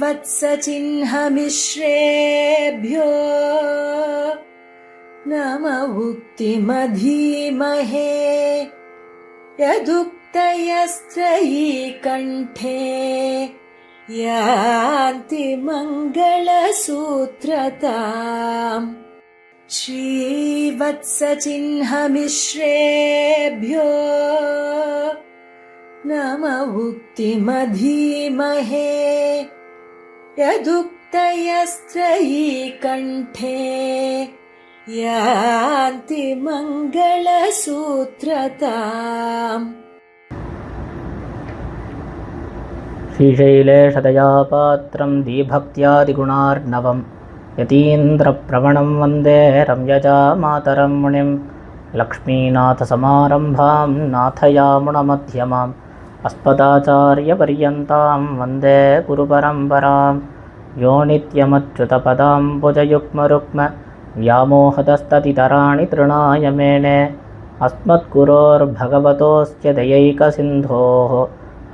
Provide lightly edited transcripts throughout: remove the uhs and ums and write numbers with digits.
श्रीवत्सचिह्नमिश्रेभ्यो नम उक्तिमधीमहे यदुक्तयस्त्रयी कण्ठे यान्ति मङ्गलसूत्रताम् श्रीवत्सचिह्नमिश्रेभ्यो नम उक्तिमधीमहे यदुक्तयस्त्रयी कण्ठे यान्ति मङ्गलसूत्रताम्। श्रीशैलेशदयापात्रं दीभक्त्यादिगुणार्णवं यतीन्द्रप्रवणं वन्दे रम्यजामातरं मुनिं लक्ष्मीनाथसमारम्भां नाथयामुनमध्यमाम् अस्मदाचार्यपर्यन्तां वन्दे गुरुपरम्परां यो नित्यमच्युतपदाम्बुजयुग्मरुक्म व्यामोहतस्ततितराणि तृणाय मेने अस्मद्गुरोर्भगवतोऽस्य दयैकसिन्धोः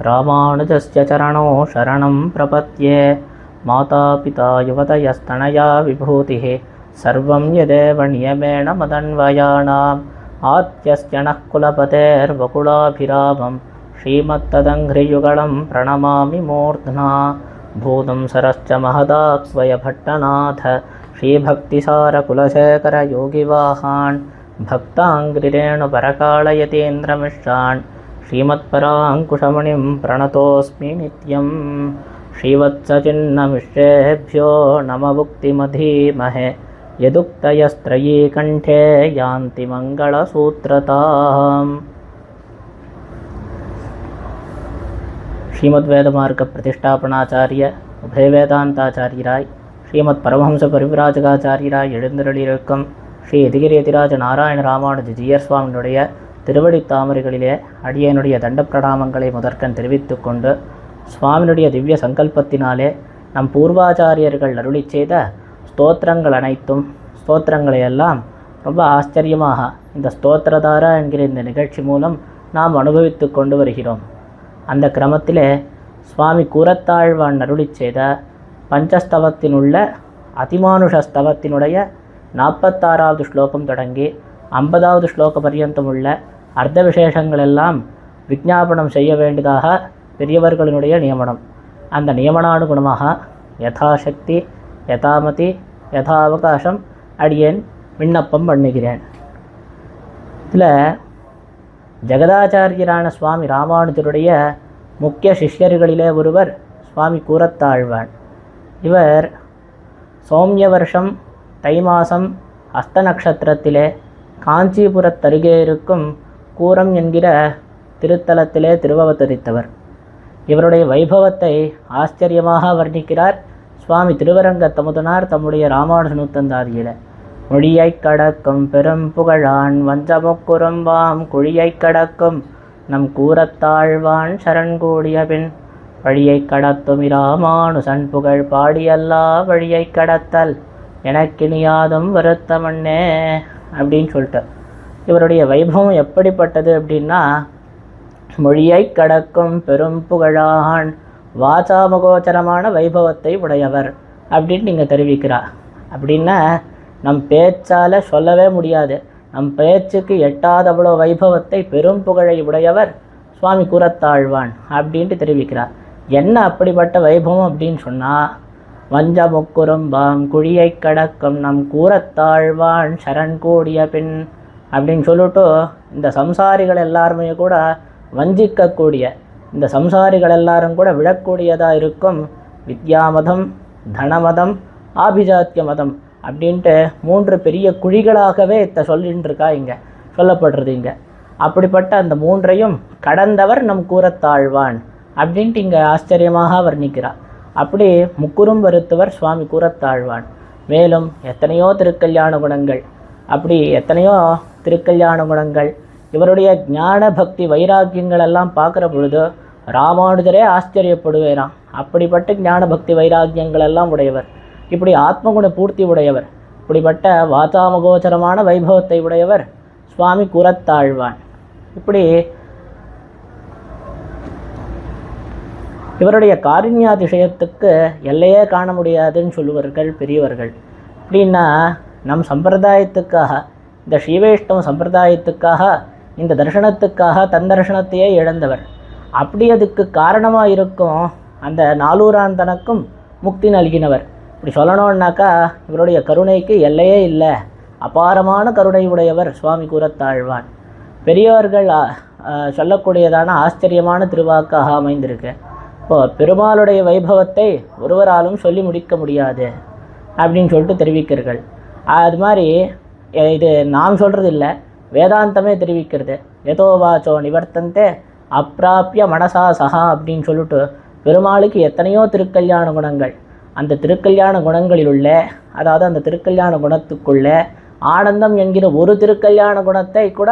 रामानुजस्य चरणौ शरणं प्रपद्ये। मातापिता युवतयस्तनया विभूतिः सर्वं यदेव नियमेन मदन्वयानाम् आद्यस्य नः कुलपतेर्वकुलाभिरामं श्रीमत्तदङ्घ्रियुगलं प्रणमामि मूर्ध्ना। भूतं सरश्च महदाक्वयभट्टनाथ श्रीभक्तिसारकुलशेखरयोगिवाहान् भक्ताङ्घ्रिरेणुपरकालयतीन्द्रमिश्रान् श्रीमत्पराङ्कुशमुनिं प्रणतोऽस्मि नित्यम्। श्रीवत्सचिह्नमिश्रेभ्यो नम उक्तिमधीमहे यदुक्तयस्त्रयी कण्ठे यान्ति मङ्गलसूत्रताम्। श्रीमद्वेदमार्ग प्रतिष्ठापनाचार्य உபயவேதாந்தாச்சாரியராய் ஸ்ரீமத் பரமஹம்ச பரிவிராஜகாச்சாரியராய் எழுந்தருளியிருக்கும் ஸ்ரீ எதிகிரியதிராஜ நாராயண ராமானுஜ ஜீயர் சுவாமியினுடைய திருவடி தாமரைகளிலே அடியனுடைய தண்டப்பிரணாமங்களை முதற்கண் தெரிவித்து கொண்டு சுவாமியினுடைய திவ்ய சங்கல்பத்தினாலே நம் பூர்வாச்சாரியர்கள் அருளி செய்த ஸ்தோத்திரங்கள் அனைத்தும் ஸ்தோத்திரங்களையெல்லாம் ரொம்ப ஆச்சரியமாக இந்த ஸ்தோத்திரதாரா என்கிற இந்த நிகழ்ச்சி மூலம் நாம் அனுபவித்து கொண்டு வருகிறோம். அந்த கிரமத்திலே சுவாமி கூரத்தாழ்வான் அருளி செய்த பஞ்சஸ்தவத்தினுள்ள அதிமானுஷஸ்தவத்தினுடைய 46வது ஸ்லோகம் தொடங்கி 50வது ஸ்லோக பர்யந்தம் உள்ள அர்த்த விசேஷங்களெல்லாம் விஞ்ஞாபனம் செய்ய வேண்டியதாக பெரியவர்களினுடைய நியமனம். அந்த நியமனானுகுணமாக யதாசக்தி யதாமதி யதாவகாசம் அடியேன் விண்ணப்பம் பண்ணுகிறேன். இதில் ஜெகதாச்சாரியரான சுவாமி ராமானுஜருடைய முக்கிய சிஷ்யர்களிலே ஒருவர் சுவாமி கூரத்தாழ்வான். இவர் சௌமிய வருஷம் தை மாதம் அஸ்த நட்சத்திரத்திலே காஞ்சிபுரத்தருகே இருக்கும் கூரம் என்கிற திருத்தலத்திலே திருவவதரித்தவர். இவருடைய வைபவத்தை ஆச்சரியமாக வர்ணிக்கிறார் சுவாமி திருவரங்கத்தமுதனார் தம்முடைய ராமானுஜ நூத்தந்தாதியில. மொழியைக் கடக்கும் பெரும் புகழான் வஞ்சமுக்குறும்பாம் குழியைக் கடக்கும் நம் கூரத்தாழ்வான் சரண் கூடிய பின் வழியைக் கடத்தும் இராமானுசன் புகழ் பாடியல்லா வழியைக் கடத்தல் எனக்கினியாதும் வருத்தமண்ணே அப்படின்னு சொல்லிட்டு இவருடைய வைபவம் எப்படிப்பட்டது அப்படின்னா, மொழியைக் கடக்கும் பெரும் புகழான் வாசாமகோச்சரமான வைபவத்தை உடையவர் அப்படின்னு நீங்கள் தெரிவிக்கிறார். அப்படின்னா நம் பேச்சால் சொல்லவே முடியாது, நம் பேச்சுக்கு எட்டாதவ்வளோ வைபவத்தை பெரும் புகழை உடையவர் சுவாமி கூரத்தாழ்வான் அப்படின்ட்டு தெரிவிக்கிறார். என்ன அப்படிப்பட்ட வைபவம் அப்படின்னு சொன்னால், வஞ்ச முக்குறும்பாம் குழியை கடக்கும் நம் கூரத்தாழ்வான் சரண் கூடிய பின் அப்படின்னு சொல்லிட்டு இந்த சம்சாரிகள் எல்லாருமே கூட வஞ்சிக்கக்கூடிய, இந்த சம்சாரிகள் எல்லாரும் கூட விழக்கூடியதாக இருக்கும் வித்யாமதம், தனமதம், ஆபிஜாத்திய மதம் அப்படின்ட்டு 3 பெரிய குழிகளாகவே சொல்லிட்டு இருக்கா இங்கே சொல்லப்படுறது. இங்கே அப்படிப்பட்ட அந்த 3ஐயும் கடந்தவர் நம் கூரத்தாழ்வான் அப்படின்ட்டு இங்கே ஆச்சரியமாக வர்ணிக்கிறார். அப்படி முக்குறும் வருத்தவர் சுவாமி கூரத்தாழ்வான். மேலும் எத்தனையோ திருக்கல்யாண குணங்கள், அப்படி எத்தனையோ திருக்கல்யாண குணங்கள், இவருடைய ஞான பக்தி வைராக்கியங்கள் எல்லாம் பார்க்குற பொழுது ராமானுஜரே ஆச்சரியப்படுவேராம். அப்படிப்பட்ட ஞான பக்தி வைராக்கியங்கள் எல்லாம் உடையவர், இப்படி ஆத்மகுண பூர்த்தி உடையவர், இப்படிப்பட்ட வாசாமகோச்சரமான வைபவத்தை உடையவர் சுவாமி கூரத்தாழ்வான். இப்படி இவருடைய காருண்யாதிசயத்துக்கு எல்லையே காண முடியாதுன்னு சொல்லுவார்கள் பெரியவர்கள். அப்படின்னா நம் சம்பிரதாயத்துக்காக, இந்த ஸ்ரீவைஷ்ணவ சம்பிரதாயத்துக்காக, இந்த தரிசனத்துக்காக தன் தரிசனத்தையே இழந்தவர். அப்படி அதுக்கு காரணமாக இருக்கும் அந்த நாலூராந்தனுக்கும் முக்தி நல்கினவர். இப்படி சொல்லணும்னாக்கா இவருடைய கருணைக்கு எல்லையே இல்லை. அபாரமான கருணை உடையவர் சுவாமி கூரத்தாழ்வான். பெரியவர்கள் சொல்லக்கூடியதான ஆச்சரியமான திருவாக்காக அமைந்திருக்கு. இப்போது பெருமாளுடைய வைபவத்தை ஒருவராலும் சொல்லி முடிக்க முடியாது அப்படின்னு சொல்லிட்டு தெரிவிக்கிறார்கள். அது மாதிரி இது நாம் சொல்கிறது இல்லை, வேதாந்தமே தெரிவிக்கிறது. எதோ வாச்சோ நிவர்த்தந்தே அப்பிராப்பிய மனசா சகா அப்படின்னு சொல்லிட்டு பெருமாளுக்கு எத்தனையோ திருக்கல்யாண குணங்கள். அந்த திருக்கல்யாண குணங்களில் உள்ள, அதாவது அந்த திருக்கல்யாண குணத்துக்குள்ள ஆனந்தம் என்கிற ஒரு திருக்கல்யாண குணத்தை கூட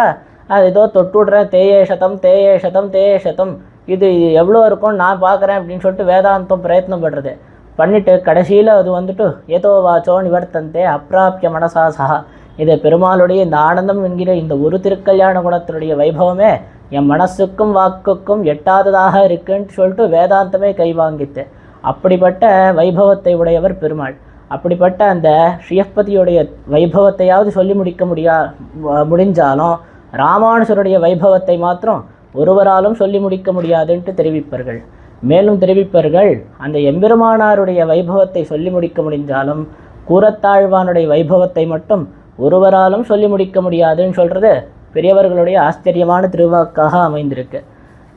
அது ஏதோ தொட்டுவிடுறேன், தேயேஷதம் தேயேஷதம் தேயேஷதம், இது எவ்வளோ இருக்கும் நான் பார்க்குறேன் அப்படின்னு சொல்லிட்டு வேதாந்தம் பிரயத்னம் பண்ணுறது பண்ணிவிட்டு கடைசியில் அது வந்துட்டு ஏதோ வாச்சோ நிவர்த்தந்தே அப்பிராப்பிய மனசா சகா, இதை பெருமாளுடைய இந்த ஆனந்தம் என்கிற இந்த ஒரு திருக்கல்யாண குணத்தினுடைய வைபவமே என் மனசுக்கும் வாக்குக்கும் எட்டாததாக இருக்குன்னு சொல்லிட்டு வேதாந்தமே கைவாங்கித்து. அப்படிப்பட்ட வைபவத்தை உடையவர் பெருமாள். அப்படிப்பட்ட அந்த ஸ்ரீயப்பதியுடைய வைபவத்தையாவது சொல்லி முடிக்க முடிஞ்சாலும் ராமானுஜருடைய வைபவத்தை மாத்திரம் ஒருவராலும் சொல்லி முடிக்க முடியாதுன்ட்டு தெரிவிப்பார்கள். மேலும் தெரிவிப்பார்கள், அந்த எம்பெருமானாருடைய வைபவத்தை சொல்லி முடிக்க முடிஞ்சாலும் கூரத்தாழ்வானுடைய வைபவத்தை மட்டும் ஒருவராலும் சொல்லி முடிக்க முடியாதுன்னு சொல்கிறது பெரியவர்களுடைய ஆச்சரியமான திருவாக்காக அமைந்திருக்கு.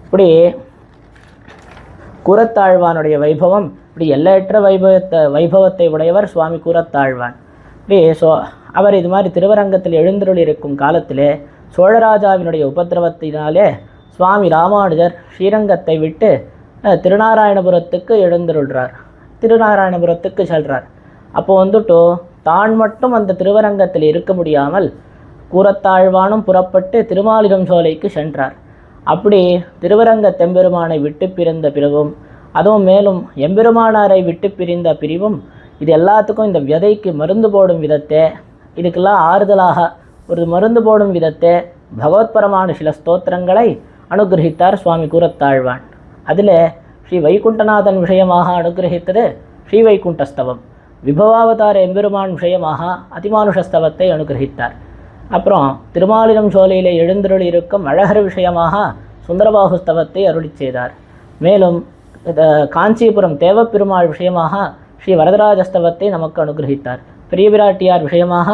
இப்படி கூரத்தாழ்வானுடைய வைபவம், இப்படி எல்லையற்ற வைபவத்தை உடையவர் சுவாமி கூரத்தாழ்வான். இப்படி அவர் இது மாதிரி திருவரங்கத்தில் எழுந்தருள் இருக்கும் காலத்திலே சோழராஜாவினுடைய உபத்திரவத்தினாலே சுவாமி ராமானுஜர் ஸ்ரீரங்கத்தை விட்டு திருநாராயணபுரத்துக்கு எழுந்தருள்றார். திருநாராயணபுரத்துக்கு செல்றார். அப்போ வந்துட்டு தான் மட்டும் அந்த திருவரங்கத்தில் இருக்க முடியாமல் கூரத்தாழ்வானும் புறப்பட்டு திருமாலிரம் சோலைக்கு சென்றார். அப்படி திருவரங்க தெம்பெருமானை விட்டு பிரிந்த பிறகும், அதுவும் மேலும் எம்பெருமானாரை விட்டு பிரிந்த பிரிவும், இது எல்லாத்துக்கும் இந்த விதைக்கு மருந்து போடும் விதத்தை, இதுக்கெல்லாம் ஆறுதலாக ஒரு மருந்து போடும் விதத்தை பகவத்பரமான சில ஸ்தோத்திரங்களை அனுகிரகித்தார் சுவாமி கூரத்தாழ்வான். அதில் ஸ்ரீ வைகுண்டநாதன் விஷயமாக அனுகிரகித்தது ஸ்ரீ வைகுண்டஸ்தவம். விபவாவதார எம்பெருமான் விஷயமாக அதிமானுஷஸ்தவத்தை அனுகிரகித்தார். அப்புறம் திருமாலிரம் சோலையிலே எழுந்தருள் இருக்கும் அழகர் விஷயமாக சுந்தரபாகுஸ்தவத்தை அருளி செய்தார். மேலும் காஞ்சிபுரம் தேவப்பெருமாள் விஷயமாக ஸ்ரீ வரதராஜஸ்தவத்தை நமக்கு அனுகிரகித்தார். பெரிய பிராட்டியார் விஷயமாக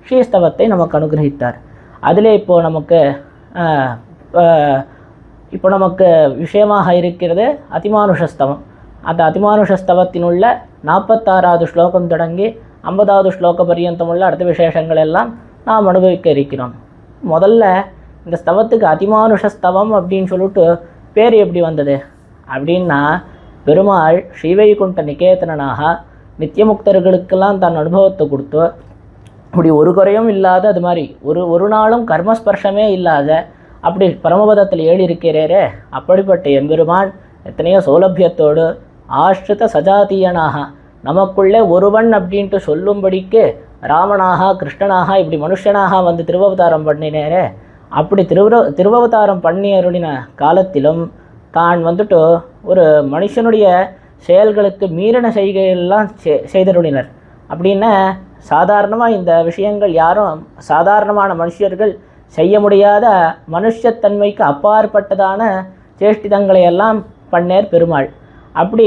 ஸ்ரீஸ்தவத்தை நமக்கு அனுகிரகித்தார். அதிலே இப்போ நமக்கு விஷயமாக இருக்கிறது அதிமானுஷஸ்தவம். அந்த அதிமானுஷஸ்தவத்தினுள்ள 46வது ஸ்லோகம் தொடங்கி 50வது ஸ்லோக பரியந்தமுள்ள அடுத்த விசேஷங்கள் எல்லாம் நாம் அனுபவிக்க இருக்கிறோம். முதல்ல இந்த ஸ்தவத்துக்கு அதிமானுஷஸ்தவம் அப்படின்னு சொல்லிட்டு பேர் எப்படி வந்தது அப்படின்னா, பெருமாள் ஸ்ரீவைகுண்ட நிகேதனாக நித்தியமுக்தர்களுக்கெல்லாம் தன் அனுபவத்தை கொடுத்து, அப்படி ஒரு குறையும் இல்லாத, அது மாதிரி ஒரு நாளும் கர்மஸ்பர்ஷமே இல்லாத அப்படி பரமபதத்தில் இருக்கிறேரே, அப்படிப்பட்ட எம்பெருமான் எத்தனையோ சௌலபியத்தோடு ஆஷ்ரித சஜாத்தியனாக நமக்குள்ளே ஒருவன் அப்படின்ட்டு சொல்லும்படிக்கு ராமனாக கிருஷ்ணனாக இப்படி மனுஷனாக வந்து திருவவதாரம் பண்ணினேரே, அப்படி திருவவதாரம் பண்ணி அருளின காலத்திலும் தான் வந்துட்டு ஒரு மனுஷனுடைய செயல்களுக்கு மீறின செய்கையெல்லாம் செய்தருளினர். அப்படின்னா சாதாரணமாக இந்த விஷயங்கள் யாரும் சாதாரணமான மனுஷர்கள் செய்ய முடியாத மனுஷத்தன்மைக்கு அப்பாற்பட்டதான சேஷ்டிதங்களை எல்லாம் பண்ணேர் பெருமாள். அப்படி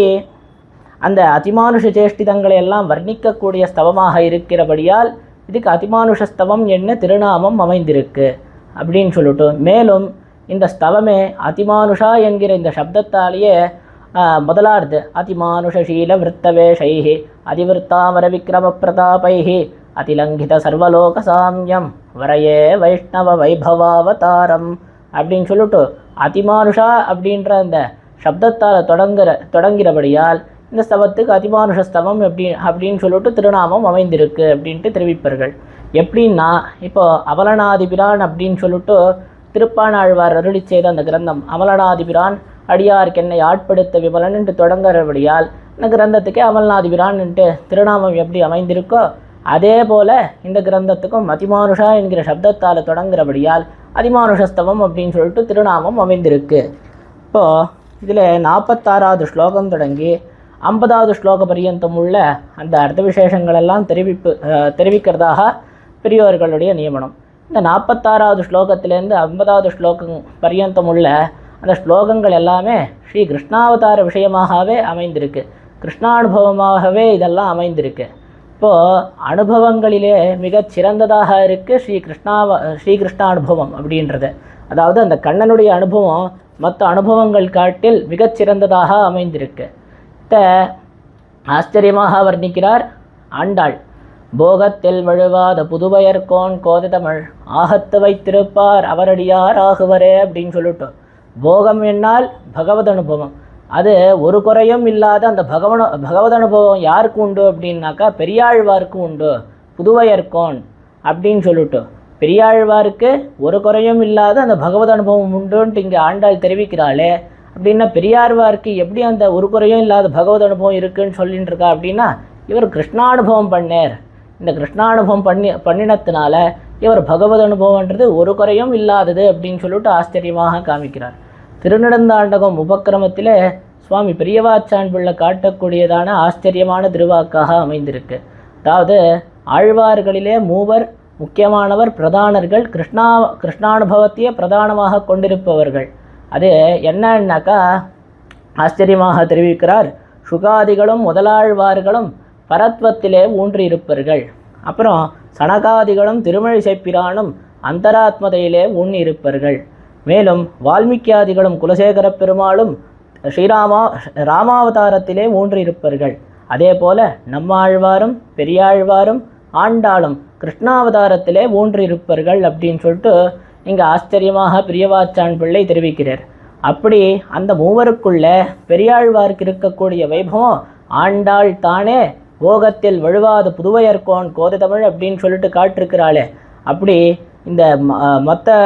அந்த அதிமானுஷ சேஷ்டிதங்களை எல்லாம் வர்ணிக்கக்கூடிய ஸ்தவமாக இருக்கிறபடியால் இதுக்கு அதிமானுஷஸ்தவம் என்ன திருநாமம் அமைந்திருக்கு அப்படின்னு சொல்லிட்டு, மேலும் இந்த ஸ்தவமே அதிமானுஷா என்கிற இந்த சப்தத்தாலேயே முதலார்து அதிமானுஷீல விருத்தவேஷைஹி அதிவிருத்தாமர விக்ரம பிரதாபைஹி அதிலங்கித சர்வலோக சாமியம் வரையே வைஷ்ணவ வைபவாவதாரம் அப்படின்னு சொல்லிட்டு அதிமானுஷா அப்படின்ற அந்த சப்தத்தால் தொடங்கிறபடியால் இந்த ஸ்தவத்துக்கு அதிமானுஷஸ்தவம் அப்படின்னு சொல்லிட்டு திருநாமம் அமைந்திருக்கு அப்படின்ட்டு தெரிவிப்பார்கள். எப்படின்னா, இப்போ அமலநாதிபிரான் அப்படின்னு சொல்லிட்டு திருப்பாணாழ்வார் அருளி செய்த அந்த கிரந்தம் அமலநாதிபிரான் அடியார்க்கென்னை ஆட்படுத்த விமலன் என்று தொடங்குறபடியால் இந்த கிரந்தத்துக்கே அமல்நாதிபிரான்ட்டு திருநாமம் எப்படி அமைந்திருக்கோ அதே போல் இந்த கிரந்தத்துக்கும் அதிமானுஷா என்கிற சப்தத்தால் தொடங்குறபடியால் அதிமானுஷஸ்தவம் அப்படின்னு சொல்லிட்டு திருநாமம் அமைந்திருக்கு. இப்போது இதில் 46வது ஸ்லோகம் தொடங்கி 50வது ஸ்லோக பரியந்தம் உள்ள அந்த அர்த்த விசேஷங்களெல்லாம் தெரிவிக்கிறதாக பெரியோர்களுடைய நியமனம். இந்த 46வது ஸ்லோகத்திலேருந்து 50வது ஸ்லோகம் பரியந்தம் உள்ள அந்த ஸ்லோகங்கள் எல்லாமே ஸ்ரீ கிருஷ்ணாவதார விஷயமாகவே அமைந்திருக்கு, கிருஷ்ணானுபவமாகவே இதெல்லாம் அமைந்திருக்கு. இப்போது அனுபவங்களிலே மிகச் சிறந்ததாக இருக்குது ஸ்ரீ கிருஷ்ணானுபவம் அப்படின்றது. அதாவது அந்த கண்ணனுடைய அனுபவம் மற்ற அனுபவங்கள் காட்டில் மிகச்சிறந்ததாக அமைந்திருக்கு. ஆச்சரியமாக வர்ணிக்கிறார் ஆண்டாள். போகத்தில் வழுவாத புதுவையர்கோன் கோததமிழ் ஆகத்து வைத்திருப்பார் அவரடியார் ஆகுவரே அப்படின்னு சொல்லிட்டோம். போகம் என்னால் பகவத் அனுபவம், அது ஒரு குறையும் இல்லாத அந்த பகவத் அனுபவம் யாருக்கு உண்டு அப்படின்னாக்கா பெரியாழ்வாருக்கு உண்டு. புதுவையர்கோன் அப்படின்னு சொல்லிட்டோம். பெரியாழ்வாருக்கு ஒரு குறையும் இல்லாத அந்த பகவத் அனுபவம் உண்டுன்ட்டு இங்கே ஆண்டாள் தெரிவிக்கிறாளே, அப்படின்னா பெரியாழ்வாருக்கு எப்படி அந்த ஒரு குறையும் இல்லாத பகவத் அனுபவம் இருக்குன்னு சொல்லிட்டு இருக்கா அப்படின்னா, இவர் கிருஷ்ணானுபவம் பண்ணேர். இந்த கிருஷ்ணானுபவம் பண்ணினத்தினால இவர் பகவத் அனுபவம்ன்றது ஒரு குறையும் இல்லாதது அப்படின்னு சொல்லிட்டு ஆச்சரியமாக காமிக்கிறார். திருநெடுந்தாண்டகம் உபக்கிரமத்திலே சுவாமி பெரியவாச்சான் பிள்ளை காட்டக்கூடியதான ஆச்சரியமான திருவாக்காக அமைந்திருக்கு. அதாவது ஆழ்வார்களிலே மூவர் முக்கியமானவர், பிரதானர்கள், கிருஷ்ணானுபவத்தையே பிரதானமாக கொண்டிருப்பவர்கள். அது என்னன்னாக்கா ஆச்சரியமாக தெரிவிக்கிறார். சுகாதிகளும் முதலாழ்வார்களும் பரத்வத்திலே ஊன்றியிருப்பர்கள். அப்புறம் சனகாதிகளும் திருமழிசைப்பிரானும் அந்தராத்மதையிலே ஊன்னியிருப்பர்கள். மேலும் வால்மீகியாதிகளும் குலசேகர பெருமாளும் ராமாவதாரத்திலே ஊன்றியிருப்பர்கள். அதே போல நம்மாழ்வாரும் பெரியாழ்வாரும் ஆண்டாளும் கிருஷ்ணாவதாரத்திலே ஊன்றியிருப்பர்கள் அப்படின்னு சொல்லிட்டு இங்கே ஆச்சரியமாக பெரியவாச்சான் பிள்ளை தெரிவிக்கிறார். அப்படி அந்த மூவருக்குள்ள பெரியாழ்வாருக்கு இருக்கக்கூடிய வைபவம் ஆண்டாள் தானே போகத்தில் வழுவாத புதுவையர்கோன் கோததமிழ் அப்படின்னு சொல்லிட்டு காட்டிருக்கிறாளே, அப்படி இந்த மொத்த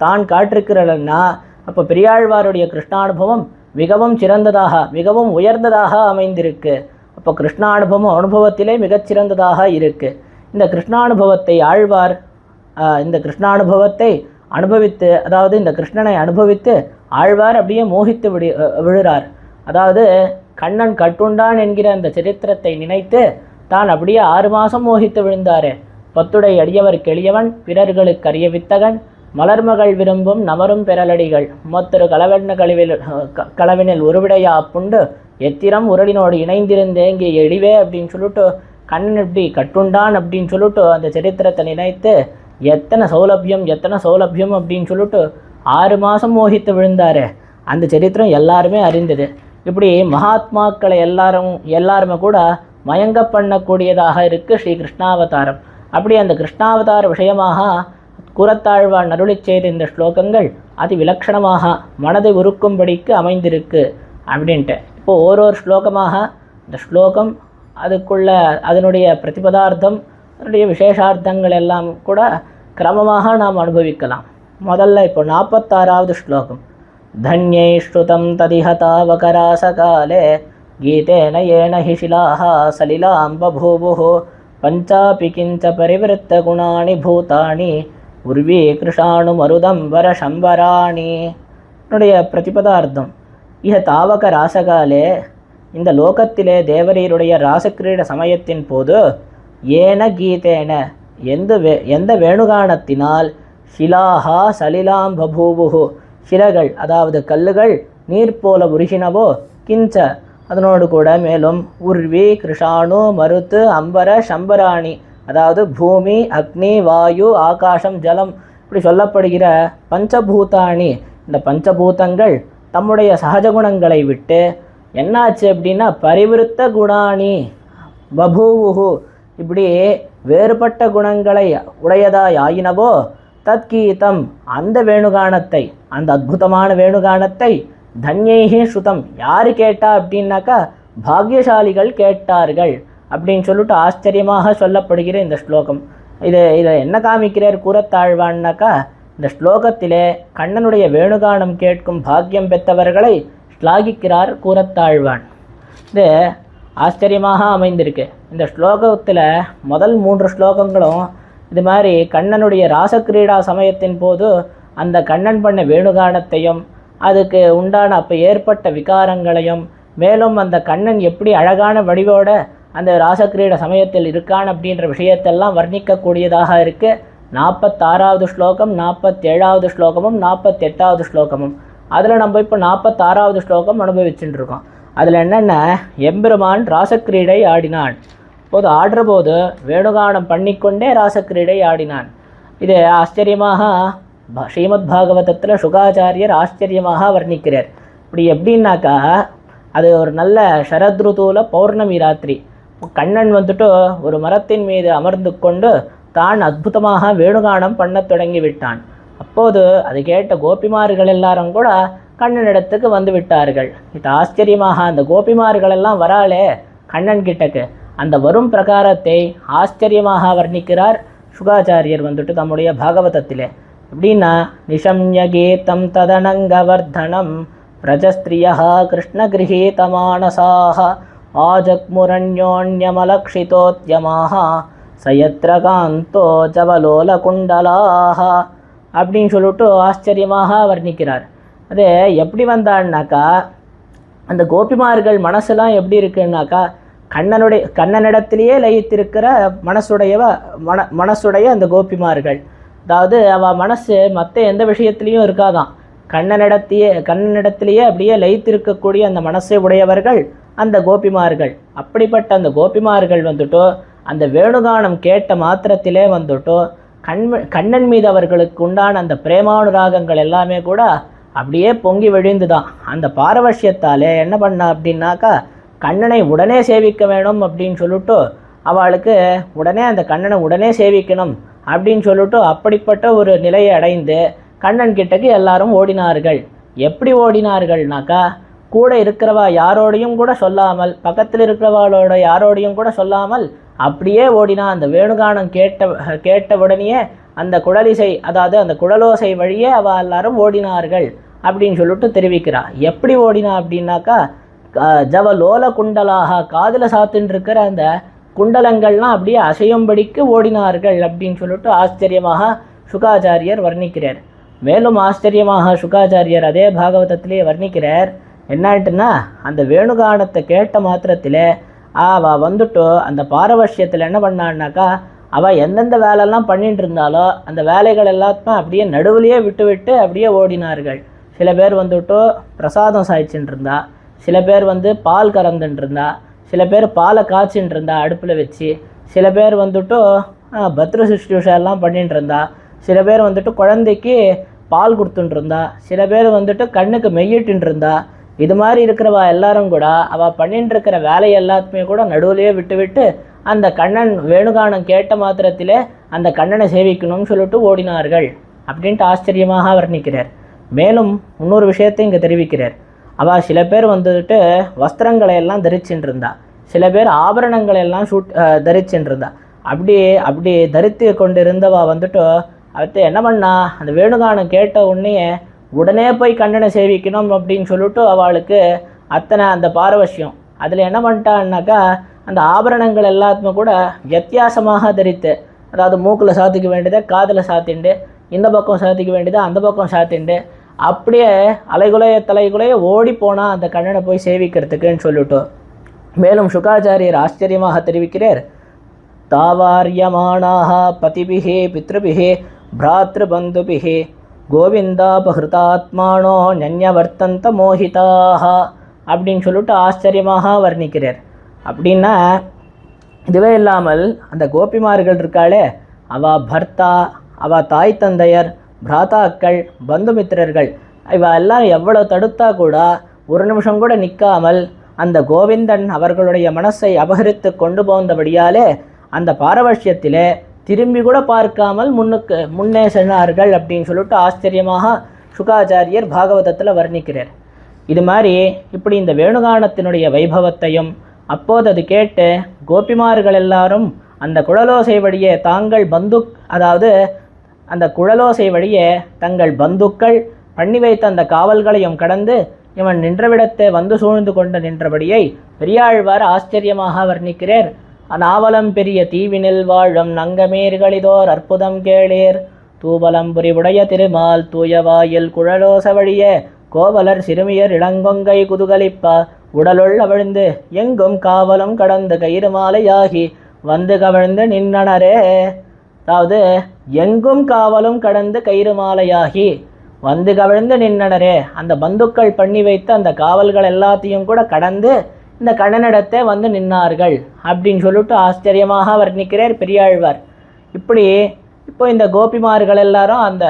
தான் காட்டிருக்கிறன்னா அப்போ பெரியாழ்வாருடைய கிருஷ்ணானுபவம் மிகவும் சிறந்ததாக மிகவும் உயர்ந்ததாக அமைந்திருக்கு. அப்போ கிருஷ்ணானுபவம் அனுபவத்திலே மிகச்சிறந்ததாக இருக்குது. இந்த கிருஷ்ணானுபவத்தை ஆழ்வார் இந்த கிருஷ்ணானுபவத்தை அனுபவித்து, அதாவது இந்த கிருஷ்ணனை அனுபவித்து ஆழ்வார் அப்படியே மோகித்து விழுறார். அதாவது கண்ணன் கட்டுண்டான் என்கிற அந்த சரித்திரத்தை நினைத்து தான் அப்படியே 6 மாதம் மோகித்து விழுந்தாரே. பத்துடை அடியவர் கெளியவன் பிறர்களுக்கு அறிய வித்தகன் மலர்மகள் விரும்பும் நமரும் பெறலடிகள் மொத்தரு களவினில் ஒருவிடையா புண்டு எத்திரம் உரளினோடு இணைந்திருந்தேங்கி எழிவே அப்படின்னு சொல்லிட்டு கண்ணன் இப்படி கட்டுண்டான் அப்படின்னு சொல்லிட்டு அந்த சரித்திரத்தை நினைத்து எத்தனை சௌலபியம் அப்படின்னு சொல்லிட்டு 6 மாதம் மோகித்து விழுந்தாரு. அந்த சரித்திரம் எல்லாருமே அறிந்தது. இப்படி மகாத்மாக்களை எல்லாருமே கூட மயங்க பண்ணக்கூடியதாக இருக்குது ஸ்ரீ கிருஷ்ணாவதாரம். அப்படி அந்த கிருஷ்ணாவதார விஷயமாக கூறத்தாழ்வான் அருளி செய்த இந்த ஸ்லோகங்கள் அதி விலட்சணமாக மனதை உருக்கும்படிக்கு அமைந்திருக்கு அப்படின்ட்டு. இப்போது ஓரொரு ஸ்லோகமாக இந்த ஸ்லோகம் அதுக்குள்ள அதனுடைய பிரதிபதார்த்தம் அதனுடைய விசேஷார்த்தங்கள் எல்லாம் கூட கிரமமாக நாம் அனுபவிக்கலாம். முதல்ல இப்போ 46வது ஸ்லோகம். தன்யை ஸ்ருதம் ததிஹதாவகராசகாலே கீதேன ஏன ஹி ஷிலாஹ சலிலாம் பபூபுஹு பஞ்சாபி கிஞ்ச பரிவிருத்த குணானி பூதானி உர்வி கிருஷாணு மருதம்பர சம்பராணி. என்னுடைய பிரதிபதார்த்தம். இஹ தாவக ராசகாலே, இந்த லோகத்திலே தேவரீருடைய ராசக்கிரீட சமயத்தின் போது ஏன கீதேன எந்த வேணுகானத்தினால் ஷிலாஹா சலிலாம் பபூபுஹு சிலைகள் அதாவது கல்லுகள் நீர் போல உருகினவோ கிஞ்ச அதனோடு கூட மேலும் உர்வி கிருஷாணு மருத்து அம்பர சம்பராணி அதாவது பூமி அக்னி வாயு ஆகாசம் ஜலம் இப்படி சொல்லப்படுகிற பஞ்சபூதாணி இந்த பஞ்சபூதங்கள் தம்முடைய சகஜ குணங்களை விட்டு என்னாச்சு அப்படின்னா பரிவிருத்த குணானி பபூவுஹு இப்படி வேறுபட்ட குணங்களை உடையதாய் ஆயினவோ தத்கீதம் அந்த வேணுகானத்தை அந்த அற்புதமான வேணுகானத்தை தன்யைஹி ஸ்ருதம் யார் கேட்டா அப்படின்னாக்கா பாக்யசாலிகள் கேட்டார்கள் அப்படின்னு சொல்லிட்டு ஆச்சரியமாக சொல்லப்படுகிற இந்த ஸ்லோகம். இதை என்ன காமிக்கிறார் கூறத்தாழ்வான்னாக்கா, இந்த ஸ்லோகத்திலே கண்ணனுடைய வேணுகானம் கேட்கும் பாக்கியம் பெற்றவர்களை ஸ்லாகிக்கிறார் கூறத்தாழ்வான். இது ஆச்சரியமாக அமைந்திருக்கு. இந்த ஸ்லோகத்தில் முதல் 3 ஸ்லோகங்களும் இது மாதிரி கண்ணனுடைய ராசக்கிரீடா சமயத்தின் போது அந்த கண்ணன் பண்ண வேணுகானத்தையும் அதுக்கு உண்டான அப்போ ஏற்பட்ட விகாரங்களையும், மேலும் அந்த கண்ணன் எப்படி அழகான வடிவோட அந்த ராசக்கிரீட சமயத்தில் இருக்கான் அப்படின்ற விஷயத்தெல்லாம் வர்ணிக்கக்கூடியதாக இருக்குது 46வது ஸ்லோகம், 47வது ஸ்லோகமும் 48வது ஸ்லோகமும். அதில் நம்ம இப்போ 46வது ஸ்லோகம் அனுபவிச்சுட்டு இருக்கோம். அதில் என்னென்ன, எம்பெருமான் ராசக்கிரீடை ஆடினான். போது ஆடுற போது வேணுகானம் பண்ணிக்கொண்டே ராசக்கிரீடை ஆடினான். இது ஆச்சரியமாக ஸ்ரீமத் பாகவதத்தில் சுகாச்சாரியர் ஆச்சரியமாக வர்ணிக்கிறார். இப்படி எப்படின்னாக்கா, அது ஒரு நல்ல சரத்ருதூவில் பௌர்ணமி ராத்திரி. கண்ணன் வந்துட்டு ஒரு மரத்தின் மீது அமர்ந்து கொண்டு தான் அற்புதமாக வேணுகானம் பண்ண தொடங்கி விட்டான். அப்போது அது கேட்ட கோபிமார்கள் எல்லாரும் கூட கண்ணனிடத்துக்கு வந்து விட்டார்கள். இது ஆச்சரியமாக அந்த கோபிமார்கள் எல்லாம் வராளே கண்ணன் கிட்டக்கு, அந்த வரும் பிரகாரத்தை ஆச்சரியமாக வர்ணிக்கிறார் சுகாச்சாரியர் வந்துட்டு தம்முடைய பாகவதத்திலே. எப்படின்னா, நிஷம்ய கீதம் ததனங்கவர்தனம் பிரஜஸ்திரியா கிருஷ்ணகிரகீதமானசாக ஆஜக்முரண்யோன்யமலக்ஷிதோத்யமாக சயத்ரகாந்தோ ஜவலோல குண்டலாக அப்படின்னு சொல்லிட்டு ஆச்சரியமாக வர்ணிக்கிறார். அது எப்படி வந்தான்னாக்கா, அந்த கோபிமார்கள் மனசுலாம் எப்படி இருக்குன்னாக்கா, கண்ணனிடத்திலேயே லயித்திருக்கிற மனசுடைய அந்த கோபிமார்கள். அதாவது அவள் மனசு மற்ற எந்த விஷயத்துலேயும் இருக்காதான், கண்ணனிடத்திலேயே அப்படியே லயித்திருக்கக்கூடிய அந்த மனசை உடையவர்கள் அந்த கோபிமார்கள். அப்படிப்பட்ட அந்த கோபிமார்கள் வந்துட்டோ அந்த வேணுகானம் கேட்ட மாத்திரத்திலே வந்துட்டோ கண்ணன் மீது அவர்களுக்கு உண்டான அந்த பிரேமானுராகங்கள் எல்லாமே கூட அப்படியே பொங்கி விழுந்துதான். அந்த பாரவஷ்யத்தாலே என்ன பண்ணா அப்படின்னாக்கா, கண்ணனை உடனே சேவிக்க வேணும் அப்படின்னு சொல்லிட்டு அவளுக்கு உடனே அந்த கண்ணனை உடனே சேவிக்கணும் அப்படின்னு சொல்லிட்டு அப்படிப்பட்ட ஒரு நிலையை அடைந்து கண்ணன் கிட்டக்கு எல்லாரும் ஓடினார்கள். எப்படி ஓடினார்கள்னாக்கா, கூட இருக்கிறவா யாரோடையும் கூட சொல்லாமல், பக்கத்தில் இருக்கிறவாளோட யாரோடையும் கூட சொல்லாமல் அப்படியே ஓடினா. அந்த வேணுகானம் கேட்ட உடனேயே அந்த குழலிசை, அதாவது அந்த குழலோசை வழியே அவள் எல்லாரும் ஓடினார்கள் அப்படின்னு சொல்லிட்டு தெரிவிக்கிறா. எப்படி ஓடினா அப்படின்னாக்கா, ஜவலோல குண்டலாக, காதில் சாத்துன்னு இருக்கிற அந்த குண்டலங்கள்லாம் அப்படியே அசையும்படிக்கு ஓடினார்கள் அப்படின்னு சொல்லிட்டு ஆச்சரியமாக சுகாச்சாரியர் வர்ணிக்கிறார். மேலும் ஆச்சரியமாக சுகாச்சாரியர் அதே பாகவதத்திலேயே வர்ணிக்கிறார். என்னாட்டுன்னா, அந்த வேணுகானத்தை கேட்ட மாத்திரத்தில் அவள் வந்துட்டு அந்த பாரவஷ்யத்தில் என்ன பண்ணான்னாக்கா, அவள் எந்தெந்த வேலையெல்லாம் பண்ணிட்டு இருந்தாலோ அந்த வேலைகள் எல்லாத்தையும் அப்படியே நடுவுலையே விட்டு அப்படியே ஓடினார்கள். சில பேர் வந்துட்டு பிரசாதம் சாய்ச்சின்னு இருந்தா, சில பேர் பால் கறந்துட்டு இருந்தா, சில பேர் பாலை காய்ச்சின்னு இருந்தா அடுப்பில் வச்சு, சில பேர் வந்துட்டு பத்ர சுஷ்ரூஷெல்லாம் பண்ணிட்டு இருந்தா, சில பேர் குழந்தைக்கு பால் கொடுத்துட்டு இருந்தா, சில பேர் கண்ணுக்கு மெய்யிட்டு இருந்தா. இது மாதிரி இருக்கிறவா எல்லாரும் கூட அவள் பண்ணிட்டு இருக்கிற வேலையை எல்லாத்துமே கூட நடுவுலையே விட்டு அந்த கண்ணன் வேணுகானம் கேட்ட மாத்திரத்திலே அந்த கண்ணனை சேவிக்கணும்னு சொல்லிட்டு ஓடினார்கள் அப்படின்ட்டு ஆச்சரியமாக வர்ணிக்கிறார். மேலும் இன்னொரு விஷயத்தை இங்கே தெரிவிக்கிறார். அவள் சில பேர் வஸ்திரங்களை எல்லாம் தரிச்சுட்டு இருந்தா, சில பேர் ஆபரணங்களை எல்லாம் தரிச்சுட்டு இருந்தா. அப்படி தரித்து கொண்டு இருந்தவா அடுத்து என்ன பண்ணா, அந்த வேணுகானம் கேட்ட உடனே போய் கண்ணனை சேவிக்கணும் அப்படின்னு சொல்லிட்டு அவளுக்கு அத்தனை அந்த பாரவஷ்யம். அதில் என்ன பண்ணிட்டான்னாக்கா, அந்த ஆபரணங்கள் எல்லாத்துமே கூட வித்தியாசமாக தரித்து, அதாவது மூக்கில் சாத்திக்க வேண்டியதை காதில் சாத்திண்டு, இந்த பக்கம் சாத்திக்க வேண்டியதை அந்த பக்கம் சாத்திண்டு, அப்படியே தலைகுலைய ஓடி போனால் அந்த கண்ணனை போய் சேவிக்கிறதுக்குன்னு சொல்லிட்டு. மேலும் சுகாச்சாரியர் ஆச்சரியமாக தெரிவிக்கிறார். தாவாரியமானாக பதிபிஹே பித்ருபிஹே பிராத்ருபந்துபிஹே கோவிந்தாபஹிருதாத்மானோ ஞன்யவர்த்தந்த மோஹிதாக அப்படின்னு சொல்லிட்டு ஆச்சரியமாக வர்ணிக்கிறார். அப்படின்னா, இதுவே இல்லாமல் அந்த கோபிமார்கள் இருக்காளே, அவள் பர்த்தா, அவள் தாய் தந்தையர், பிராத்தாக்கள், பந்துமித்திரர்கள், இவள் எல்லாம் எவ்வளோ தடுத்தா கூட ஒரு நிமிஷம் கூட நிற்காமல் அந்த கோவிந்தன் அவர்களுடைய மனசை அபகரித்து கொண்டு போந்தபடியாலே அந்த பாரவஷ்யத்திலே திரும்பி கூட பார்க்காமல் முன்னே சென்றார்கள் அப்படின்னு சொல்லிட்டு ஆச்சரியமாக சுகாச்சாரியர் பாகவதத்தில் வர்ணிக்கிறார். இது மாதிரி இப்படி இந்த வேணுகானத்தினுடைய வைபவத்தையும் அப்போது அது கேட்டு கோபிமார்கள் எல்லாரும் அந்த குழலோசை வழியே அதாவது அந்த குழலோசை வழியே தங்கள் பந்துக்கள் பண்ணி வைத்த அந்த காவல்களையும் கடந்து இவன் நின்றவிடத்தை சூழ்ந்து கொண்டு நின்றபடியை பெரியாழ்வார் ஆச்சரியமாக வர்ணிக்கிறார். நாவலம் பெரிய தீவினில் வாழும் நங்கமேர்களிதோர் அற்புதம் கேளீர், தூவலம் புரிவுடைய திருமால் தூயவாயில் குழலோச வழியே கோவலர் சிறுமியர் இளங்கொங்கை குதுகலிப்ப உடலுள் அவிழ்ந்து எங்கும் காவலும் கடந்து கயிறு மாலையாகி வந்து கவிழ்ந்து நின்றனரே. அதாவது எங்கும் காவலும் கடந்து கயிறு மாலையாகி வந்து கவிழ்ந்து நின்றனரே, அந்த பந்துக்கள் பண்ணி வைத்த அந்த காவல்கள் எல்லாத்தையும் கூட கடந்து இந்த கண்ணனிடத்தை வந்து நின்னார்கள் அப்படின்னு சொல்லிட்டு ஆச்சரியமாக வர்ணிக்கிறார் பெரியாழ்வார். இப்போ இந்த கோபிமார்கள் எல்லாரும் அந்த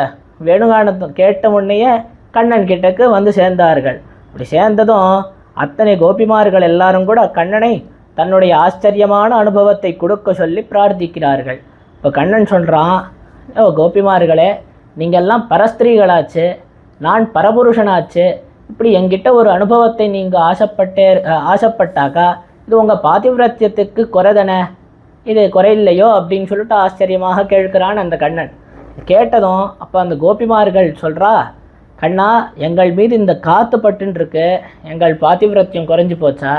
வேணுகானத்தை கேட்ட உடனேயே கண்ணன் கிட்டக்கு வந்து சேர்ந்தார்கள். இப்படி சேர்ந்ததும் அத்தனை கோபிமார்கள் எல்லாரும் கூட கண்ணனை தன்னுடைய ஆச்சரியமான அனுபவத்தை கொடுக்க சொல்லி பிரார்த்திக்கிறார்கள். இப்போ கண்ணன் சொல்கிறான், ஓ கோபிமார்களே, நீங்கள்லாம் பரஸ்திரீகளாச்சு, நான் பரபுருஷனாச்சு, இப்படி என்கிட்ட ஒரு அனுபவத்தை நீங்கள் ஆசைப்பட்டாக்கா இது உங்கள் பாதிவிரத்தியத்துக்கு குறைதானே, இது குறையில்லையோ அப்படின்னு சொல்லிட்டு ஆச்சரியமாக கேட்கிறான் அந்த கண்ணன். கேட்டதும் அப்போ அந்த கோபிமார்கள் சொல்கிறா, கண்ணா எங்கள் மீது இந்த காற்று பட்டுருக்கு, எங்கள் பாதிவிரத்தியம் குறைஞ்சி போச்சா?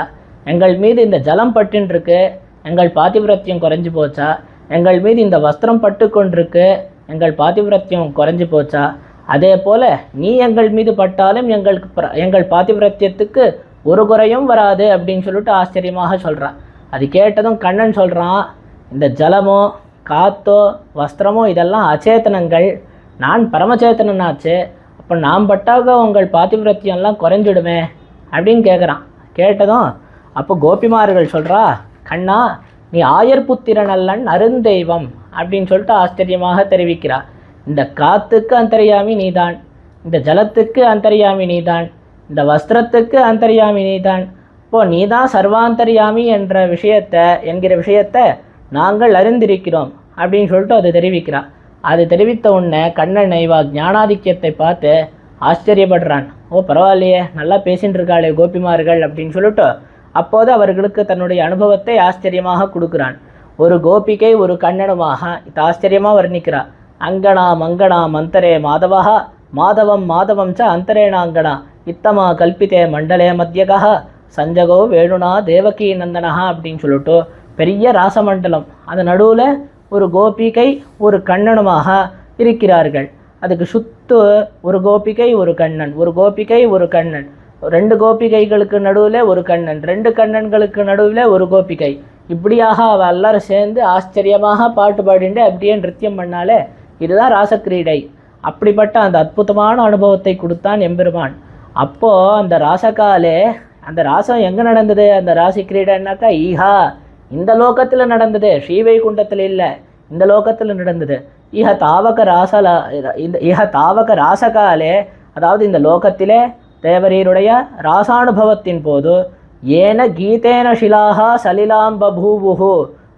எங்கள் மீது இந்த ஜலம் பட்டுருக்கு, எங்கள் பாதிவிரத்தியம் குறைஞ்சி போச்சா? எங்கள் மீது இந்த வஸ்திரம் பட்டு கொண்டிருக்கு, எங்கள் பாதிவிரத்தியம் குறைஞ்சி போச்சா? அதே போல் நீ எங்கள் மீது பட்டாலும் எங்கள் பாதிவிரத்தியத்துக்கு ஒரு குறையும் வராது அப்படின்னு சொல்லிட்டு ஆச்சரியமாக சொல்கிறான். அது கேட்டதும் கண்ணன் சொல்கிறான், இந்த ஜலமோ காற்றோ வஸ்திரமோ இதெல்லாம் அச்சேதனங்கள், நான் பரமச்சேதனனாச்சு, அப்போ நாம் பட்டாக உங்கள் பாதிவிரத்தியம்லாம் குறைஞ்சிடுமே அப்படின்னு கேட்குறான். கேட்டதும் அப்போ கோபிமார்கள் சொல்கிறா, கண்ணா நீ ஆயர்புத்திரன் அல்லன் அருந்தெய்வம் அப்படின்னு சொல்லிட்டு ஆச்சரியமாக தெரிவிக்கிறா. இந்த காற்றுக்கு அந்தர்யாமி நீதான், இந்த ஜலத்துக்கு அந்தர்யாமி நீதான், இந்த வஸ்திரத்துக்கு அந்தர்யாமி நீதான், இப்போது நீதான் சர்வாந்தர்யாமி என்கிற விஷயத்தை நாங்கள் அறிந்திருக்கிறோம் அப்படின்னு சொல்லிட்டு அது தெரிவிக்கிறா. அது தெரிவித்த உடனே கண்ணன் இவா ஞானாதிக்கியத்தை பார்த்து ஆச்சரியப்படுறான். ஓ பரவாயில்லையே, நல்லா பேசின்னு இருக்காளே கோபிமார்கள் அப்படின்னு சொல்லிட்டு அப்போது அவர்களுக்கு தன்னுடைய அனுபவத்தை ஆச்சரியமாக கொடுக்குறான். ஒரு கோபிகை ஒரு கண்ணனுமாக இது ஆச்சரியமாக வர்ணிக்கிறார். அங்கனா மங்கனா மந்தரே மாதவா மாதவம் மாதவம் ச அந்தரேணாங்கனா இத்தமா கல்பித்தே மண்டலே மத்தியகா சஞ்சகோ வேணுனா தேவகி நந்தனா அப்படின்னு சொல்லிட்டு பெரிய ராசமண்டலம், அந்த நடுவில் ஒரு கோபிகை ஒரு கண்ணனுமாக இருக்கிறார்கள். அதுக்கு சுத்து ஒரு கோபிகை ஒரு கண்ணன், ஒரு கோபிகை ஒரு கண்ணன், ரெண்டு கோபிகைகளுக்கு நடுவில் ஒரு கண்ணன், ரெண்டு கண்ணன்களுக்கு நடுவில் ஒரு கோபிகை, இப்படியாக அவள் எல்லாரும் சேர்ந்து ஆச்சரியமாக பாட்டு பாடிண்டு அப்படியே நிருத்தியம் பண்ணாலே இதுதான் ராசக்கிரீடை. அப்படிப்பட்ட அந்த அற்புதமான அனுபவத்தை கொடுத்தான் எம்பெருமான். அப்போது அந்த ராசகாலே அந்த ராசம் எங்கே நடந்தது? அந்த ராசி கிரீடைன்னாக்கா ஈஹா இந்த லோகத்தில் நடந்தது, ஸ்ரீவைகுண்டத்தில் இல்லை, இந்த லோகத்தில் நடந்தது. இஹ தாவக ராசகாலே, அதாவது இந்த லோகத்திலே தேவரீருடைய ராசானுபவத்தின் போது ஏன கீதேன ஷிலாகா சலிலாம் பபூவுஹு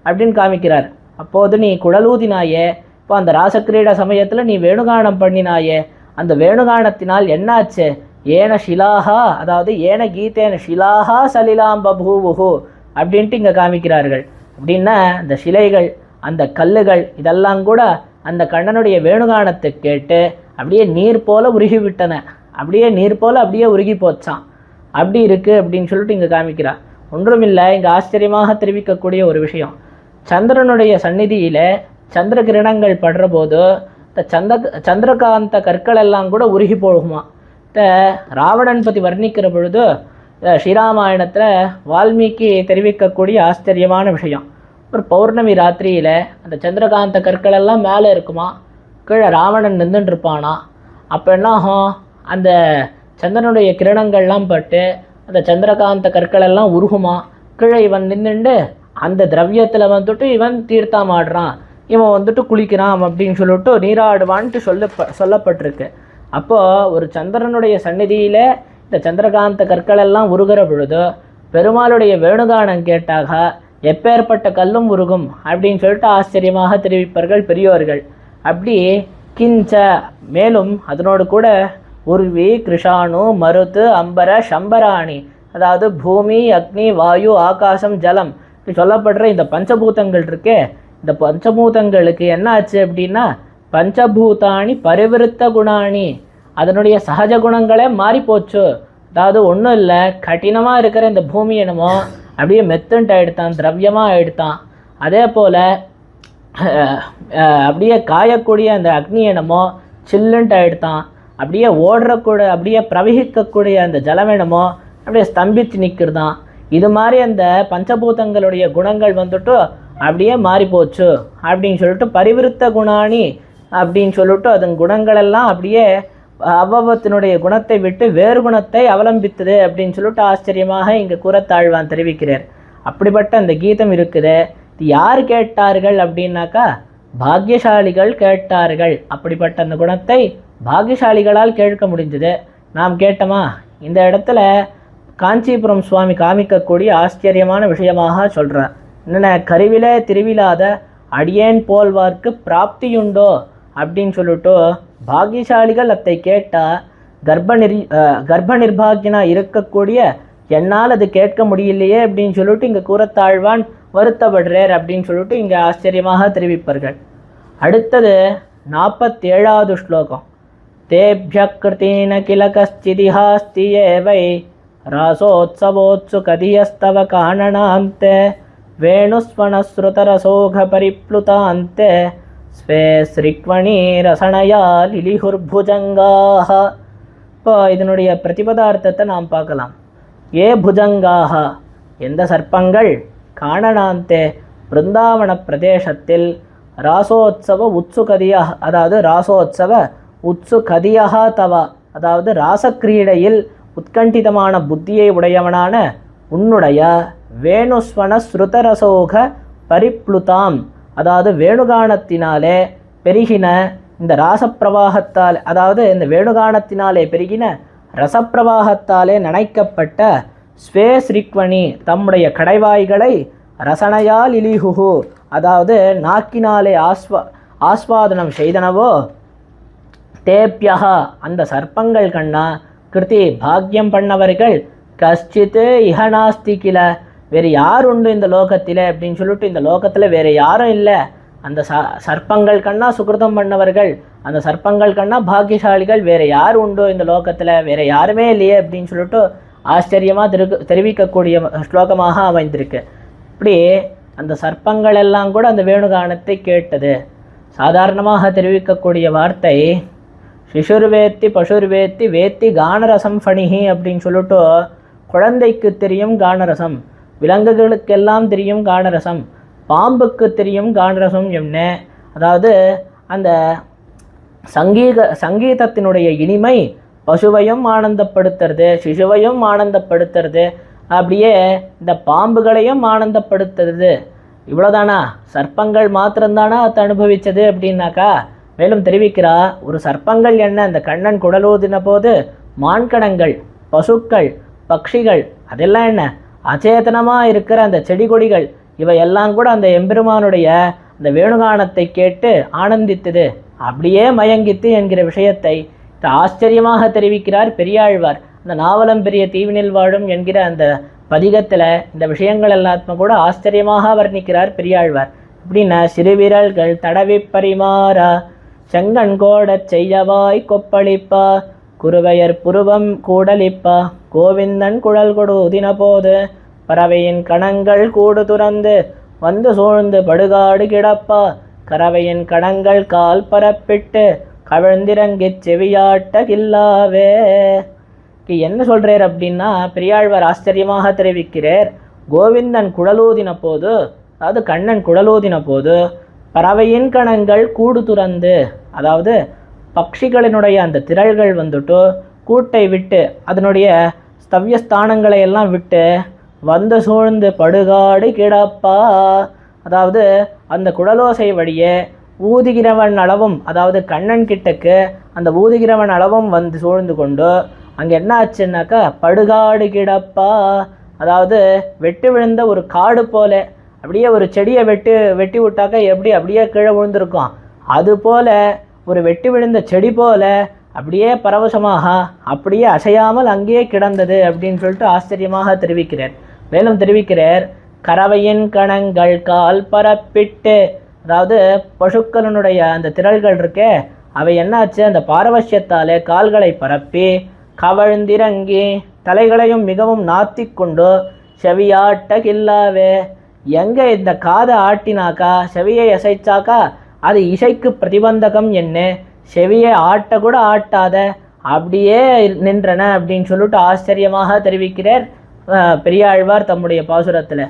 அப்படின்னு காமிக்கிறார். அப்போது நீ குழலூதினாயே, இப்போ அந்த ராசக்கிரீட சமயத்தில் நீ வேணுகானம் பண்ணினாயே, அந்த வேணுகானத்தினால் என்னாச்சு? ஏன ஷிலாகா, அதாவது ஏன கீதேன ஷிலாகா சலிலாம் பபூவுஹு அப்படின்ட்டு இங்கே காமிக்கிறார்கள். அப்படின்னா அந்த சிலைகள் அந்த கல்லுகள் இதெல்லாம் கூட அந்த கண்ணனுடைய வேணுகானத்தை கேட்டு அப்படியே நீர் போல உருகிவிட்டன, அப்படியே நீர் போல் அப்படியே உருகி போச்சான். அப்படி இருக்குது அப்படின்னு சொல்லிட்டு இங்கே காமிக்கிறார். ஒன்றுமில்லை, இங்கே ஆச்சரியமாக தெரிவிக்கக்கூடிய ஒரு விஷயம், சந்திரனுடைய சந்நிதியில் சந்திர கிரணங்கள் படுற போது இந்த சந்திரகாந்த கற்கள் எல்லாம் கூட உருகி போகுமா. ராவணன் பற்றி வர்ணிக்கிற பொழுது ஸ்ரீராமாயணத்தில் வால்மீகி தெரிவிக்கக்கூடிய ஆச்சரியமான விஷயம், ஒரு பௌர்ணமி ராத்திரியில் அந்த சந்திரகாந்த கற்கள் எல்லாம் மேலே இருக்குமா, கீழே ராவணன் நின்றுட்டு இருப்பானா. அப்போ என்ன ஆகும்? அந்த சந்திரனுடைய கிரணங்கள்லாம் பட்டு அந்த சந்திரகாந்த கற்களெல்லாம் உருகுமா. கீழே இவன் நின்றுண்டு அந்த திரவியத்தில் வந்துட்டு இவன் தீர்த்தமாடுறான், இவன் வந்துட்டு குளிக்கிறான் அப்படின்னு சொல்லிட்டு நீராடுவான்ட்டு சொல்லப்பட்டிருக்கு. அப்போது ஒரு சந்திரனுடைய சந்நிதியில் இந்த சந்திரகாந்த கற்களெல்லாம் உருகிற பொழுது பெருமாளுடைய வேணுகானம் கேட்டாக எப்பேற்பட்ட கல்லும் உருகும் அப்படின்னு சொல்லிட்டு ஆச்சரியமாக தெரிவிப்பார்கள் பெரியோர்கள். அப்படி கிஞ்ச மேலும் அதனோடு கூட உர்வி கிருஷாணு மருத்து அம்பர சம்பராணி, அதாவது பூமி அக்னி வாயு ஆகாசம் ஜலம் சொல்லப்படுற இந்த பஞ்சபூதங்கள் இருக்கே, இந்த பஞ்சபூதங்களுக்கு என்ன ஆச்சு அப்படின்னா பஞ்சபூதாணி பரிவிருத்த குணாணி, அதனுடைய சகஜ குணங்களே மாறி போச்சு. அதாவது ஒன்றும் இல்லை, கடினமாக இருக்கிற இந்த பூமி என்னமோ அப்படியே மெத்துன்ட்டு ஆகிடுத்தான், திரவியமாக ஆகிடுத்தான். அதே போல் அப்படியே காயக்கூடிய அந்த அக்னி என்னமோ சில்லுன்ட்டு ஆகிடுத்தான். அப்படியே அப்படியே பிரவகிக்கக்கூடிய அந்த ஜலம் என்னமோ அப்படியே ஸ்தம்பித்து நிற்கிறதான். இது மாதிரி அந்த பஞ்சபூதங்களுடைய குணங்கள் வந்துட்டு அப்படியே மாறி போச்சு அப்படின்னு சொல்லிட்டு பரிவிருத்த குணாணி அப்படின்னு சொல்லிட்டு அதன் குணங்களெல்லாம் அப்படியே அவ்வத்தினுடைய குணத்தை விட்டு வேறு குணத்தை அவலம்பித்தது அப்படின்னு சொல்லிட்டு ஆச்சரியமாக இங்கே கூறத்தாழ்வான் தெரிவிக்கிறார். அப்படிப்பட்ட அந்த கீதம் இருக்குது. இது யார் கேட்டார்கள் அப்படின்னாக்கா பாக்யசாலிகள் கேட்டார்கள். அப்படிப்பட்ட அந்த குணத்தை பாக்யசாலிகளால் கேட்க முடிஞ்சது. நாம் கேட்டோமா? இந்த இடத்துல காஞ்சிபுரம் சுவாமி காமிக்கக்கூடிய ஆச்சரியமான விஷயமாக சொல்கிறார். என்னென்ன கருவிலே திருவிழாத அடியேன் போல்வார்க்கு பிராப்தியுண்டோ அப்படின்னு சொல்லிட்டு பாகியசாலிகள் அத்தை கேட்டால் கர்ப்ப நிர்பாகியனா இருக்கக்கூடிய என்னால் அது கேட்க முடியலையே அப்படின்னு சொல்லிட்டு இங்கே கூறத்தாழ்வான் வருத்தப்படுறார் அப்படின்னு சொல்லிட்டு இங்கே ஆச்சரியமாக தெரிவிப்பார்கள். அடுத்தது 47வது ஸ்லோகம். தேப்ய கிருத்தீன கில கஷ்டிதிஹாஸ்தி ஏவை ராசோத்சவோத்சு கதியஸ்தவ காணனாந்தே வேணுஸ்வனஸ்ருதரசோக பரிப்ளுதாந்தே ஸ்வே ஸ்ரிக்வணி ரசணயா லிலிஹுர்புஜங்காக. இப்போ இதனுடைய பிரதிபதார்த்தத்தை நாம் பார்க்கலாம். ஏ புஜங்காக, எந்த சர்ப்பங்கள் காணனாந்தே பிருந்தாவன பிரதேசத்தில் ராசோத்சவ உத்சுகதியா, அதாவது ராசோத்சவ உத்சுகதியா தவ, அதாவது ராசக்கிரீடையில் உத்கண்டிதமான புத்தியை உடையவனான உன்னுடைய வேணுஸ்வன ஸ்ருதரசோக பரிப்ளுதாம், அதாவது வேணுகானத்தினாலே பெருகின இந்த ராசப்பிரவாகத்தால், அதாவது இந்த வேணுகானத்தினாலே பெருகின ரசப்பிரவாகத்தாலே நனைக்கப்பட்ட ஸ்வே ஸ்ரீக்வணி தம்முடைய கடைவாய்களை ரசனையால் இலிஹுஹு, அதாவது நாக்கினாலே ஆஸ்வாதனம் செய்தனவோ தேப்யஹா அந்த சர்ப்பங்கள் கண்ணா கிருதி பாக்யம் பண்ணவர்கள் கஷ்டித்து இஹனாஸ்தி கில, வேறு யார் உண்டு இந்த லோகத்தில் அப்படின்னு சொல்லிட்டு இந்த லோகத்தில் வேறு யாரும் இல்லை. அந்த சர்ப்பங்கள் கண்ணா சுகிருதம் பண்ணவர்கள், அந்த சர்ப்பங்கள் கண்ணா பாக்கியசாலிகள், வேறு யார் உண்டோ இந்த லோகத்தில், வேறு யாருமே இல்லையே அப்படின்னு சொல்லிட்டு ஆச்சரியமாக தெரிவிக்கக்கூடிய ஸ்லோகமாக அமைந்திருக்கு. இப்படி அந்த சர்ப்பங்கள் எல்லாம் கூட அந்த வேணுகானத்தை கேட்டது. சாதாரணமாக தெரிவிக்கக்கூடிய வார்த்தை சிசுர்வேத்தி பசுர்வேத்தி வேத்தி கானரசம் ஃபணிஹி அப்படின்னு சொல்லிட்டு குழந்தைக்கு தெரியும் கானரசம், விலங்குகளுக்கெல்லாம் தெரியும் கானரசம், பாம்புக்கு தெரியும் கானரசம் என்ன, அதாவது அந்த சங்கீதத்தினுடைய இனிமை பசுவையும் ஆனந்தப்படுத்துறது, சிசுவையும் ஆனந்தப்படுத்துறது, அப்படியே இந்த பாம்புகளையும் ஆனந்தப்படுத்துறது. இவ்வளோதானா? சர்ப்பங்கள் மாத்திரம்தானா அதை அனுபவித்தது அப்படின்னாக்கா? மேலும் தெரிவிக்கிறா, ஒரு சர்ப்பங்கள் என்ன அந்த கண்ணன் குடலூதின போது மான்கணங்கள், பசுக்கள், பட்சிகள், அதெல்லாம் என்ன அச்சேதனமாக இருக்கிற அந்த செடி கொடிகள் இவையெல்லாம் கூட அந்த எம்பெருமானுடைய அந்த வேணுகானத்தை கேட்டு ஆனந்தித்தது, அப்படியே மயங்கித்து என்கிற விஷயத்தை ஆச்சரியமாக தெரிவிக்கிறார் பெரியாழ்வார். அந்த நாவலம் பெரிய தீவினில் வாழும் என்கிற அந்த பதிகத்தில் இந்த விஷயங்கள் எல்லாத்துமே கூட ஆச்சரியமாக வர்ணிக்கிறார் பெரியாழ்வார். எப்படின்னா, சிறுவிரல்கள் தடவி பரிமாறா செங்கண் கோடச் செய்யவாய் கொப்பளிப்பா குருவையர் புருவம் கூடலிப்பா கோவிந்தன் குழல் கொடுதின போது பறவையின் கணங்கள் கூடு துறந்து வந்து சூழ்ந்து படுகாடு கிடப்பா கறவையின் கணங்கள் கால் பரப்பிட்டு கவிழ்ந்திறங்கிச் செவியாட்ட கில்லாவே. என்ன சொல்கிறார் அப்படின்னா, பெரியாழ்வார் ஆச்சரியமாக தெரிவிக்கிறார். கோவிந்தன் குழலூதின போது, அதாவது கண்ணன் குழலூதின போது பறவையின் கணங்கள் கூடு துறந்து, அதாவது பட்சிகளினுடைய அந்த திரள்கள் வந்துட்டு கூட்டை விட்டு அதனுடைய ஸ்தவ்யஸ்தானங்களை எல்லாம் விட்டு வந்து சூழ்ந்து படுகாடு கிடப்பா, அதாவது அந்த குழலோசை வழியே ஊதுகிறவன் அளவும், அதாவது கண்ணன் கிட்டக்கு அந்த ஊதுகிறவன் அளவும் வந்து சூழ்ந்து கொண்டு அங்கே என்ன ஆச்சுன்னாக்கா படுகாடு கிடப்பா, அதாவது வெட்டு விழுந்த ஒரு காடு போல, அப்படியே ஒரு செடியை வெட்டி விட்டாக்கா எப்படி அப்படியே கீழே விழுந்திருக்கும், அதுபோல் ஒரு வெட்டி விழுந்த செடி போல அப்படியே பரவசமாக அப்படியே அசையாமல் அங்கேயே கிடந்தது அப்படின்னு சொல்லிட்டு ஆச்சரியமாக தெரிவிக்கிறார். மேலும் தெரிவிக்கிறார், கறவையின் கணங்கள் கால் பரப்பிட்டு, அதாவது பசுக்களினுடைய அந்த திரள்கள் இருக்கே அவை என்னாச்சு அந்த பாரவசியத்தாலே கால்களை பரப்பி கவழ்ந்திறங்கி தலைகளையும் மிகவும் நாத்தி கொண்டு செவியாட்ட கில்லாவே, எங்கே இந்த காதை ஆட்டினாக்கா செவியை அசைச்சாக்கா அது இசைக்கு பிரதிபந்தகம் என்ன, செவியை ஆட்ட கூட ஆட்டாத அப்படியே நின்றன அப்படின்னு சொல்லிட்டு ஆச்சரியமாக தெரிவிக்கிறார் பெரியாழ்வார் தம்முடைய பாசுரத்தில்.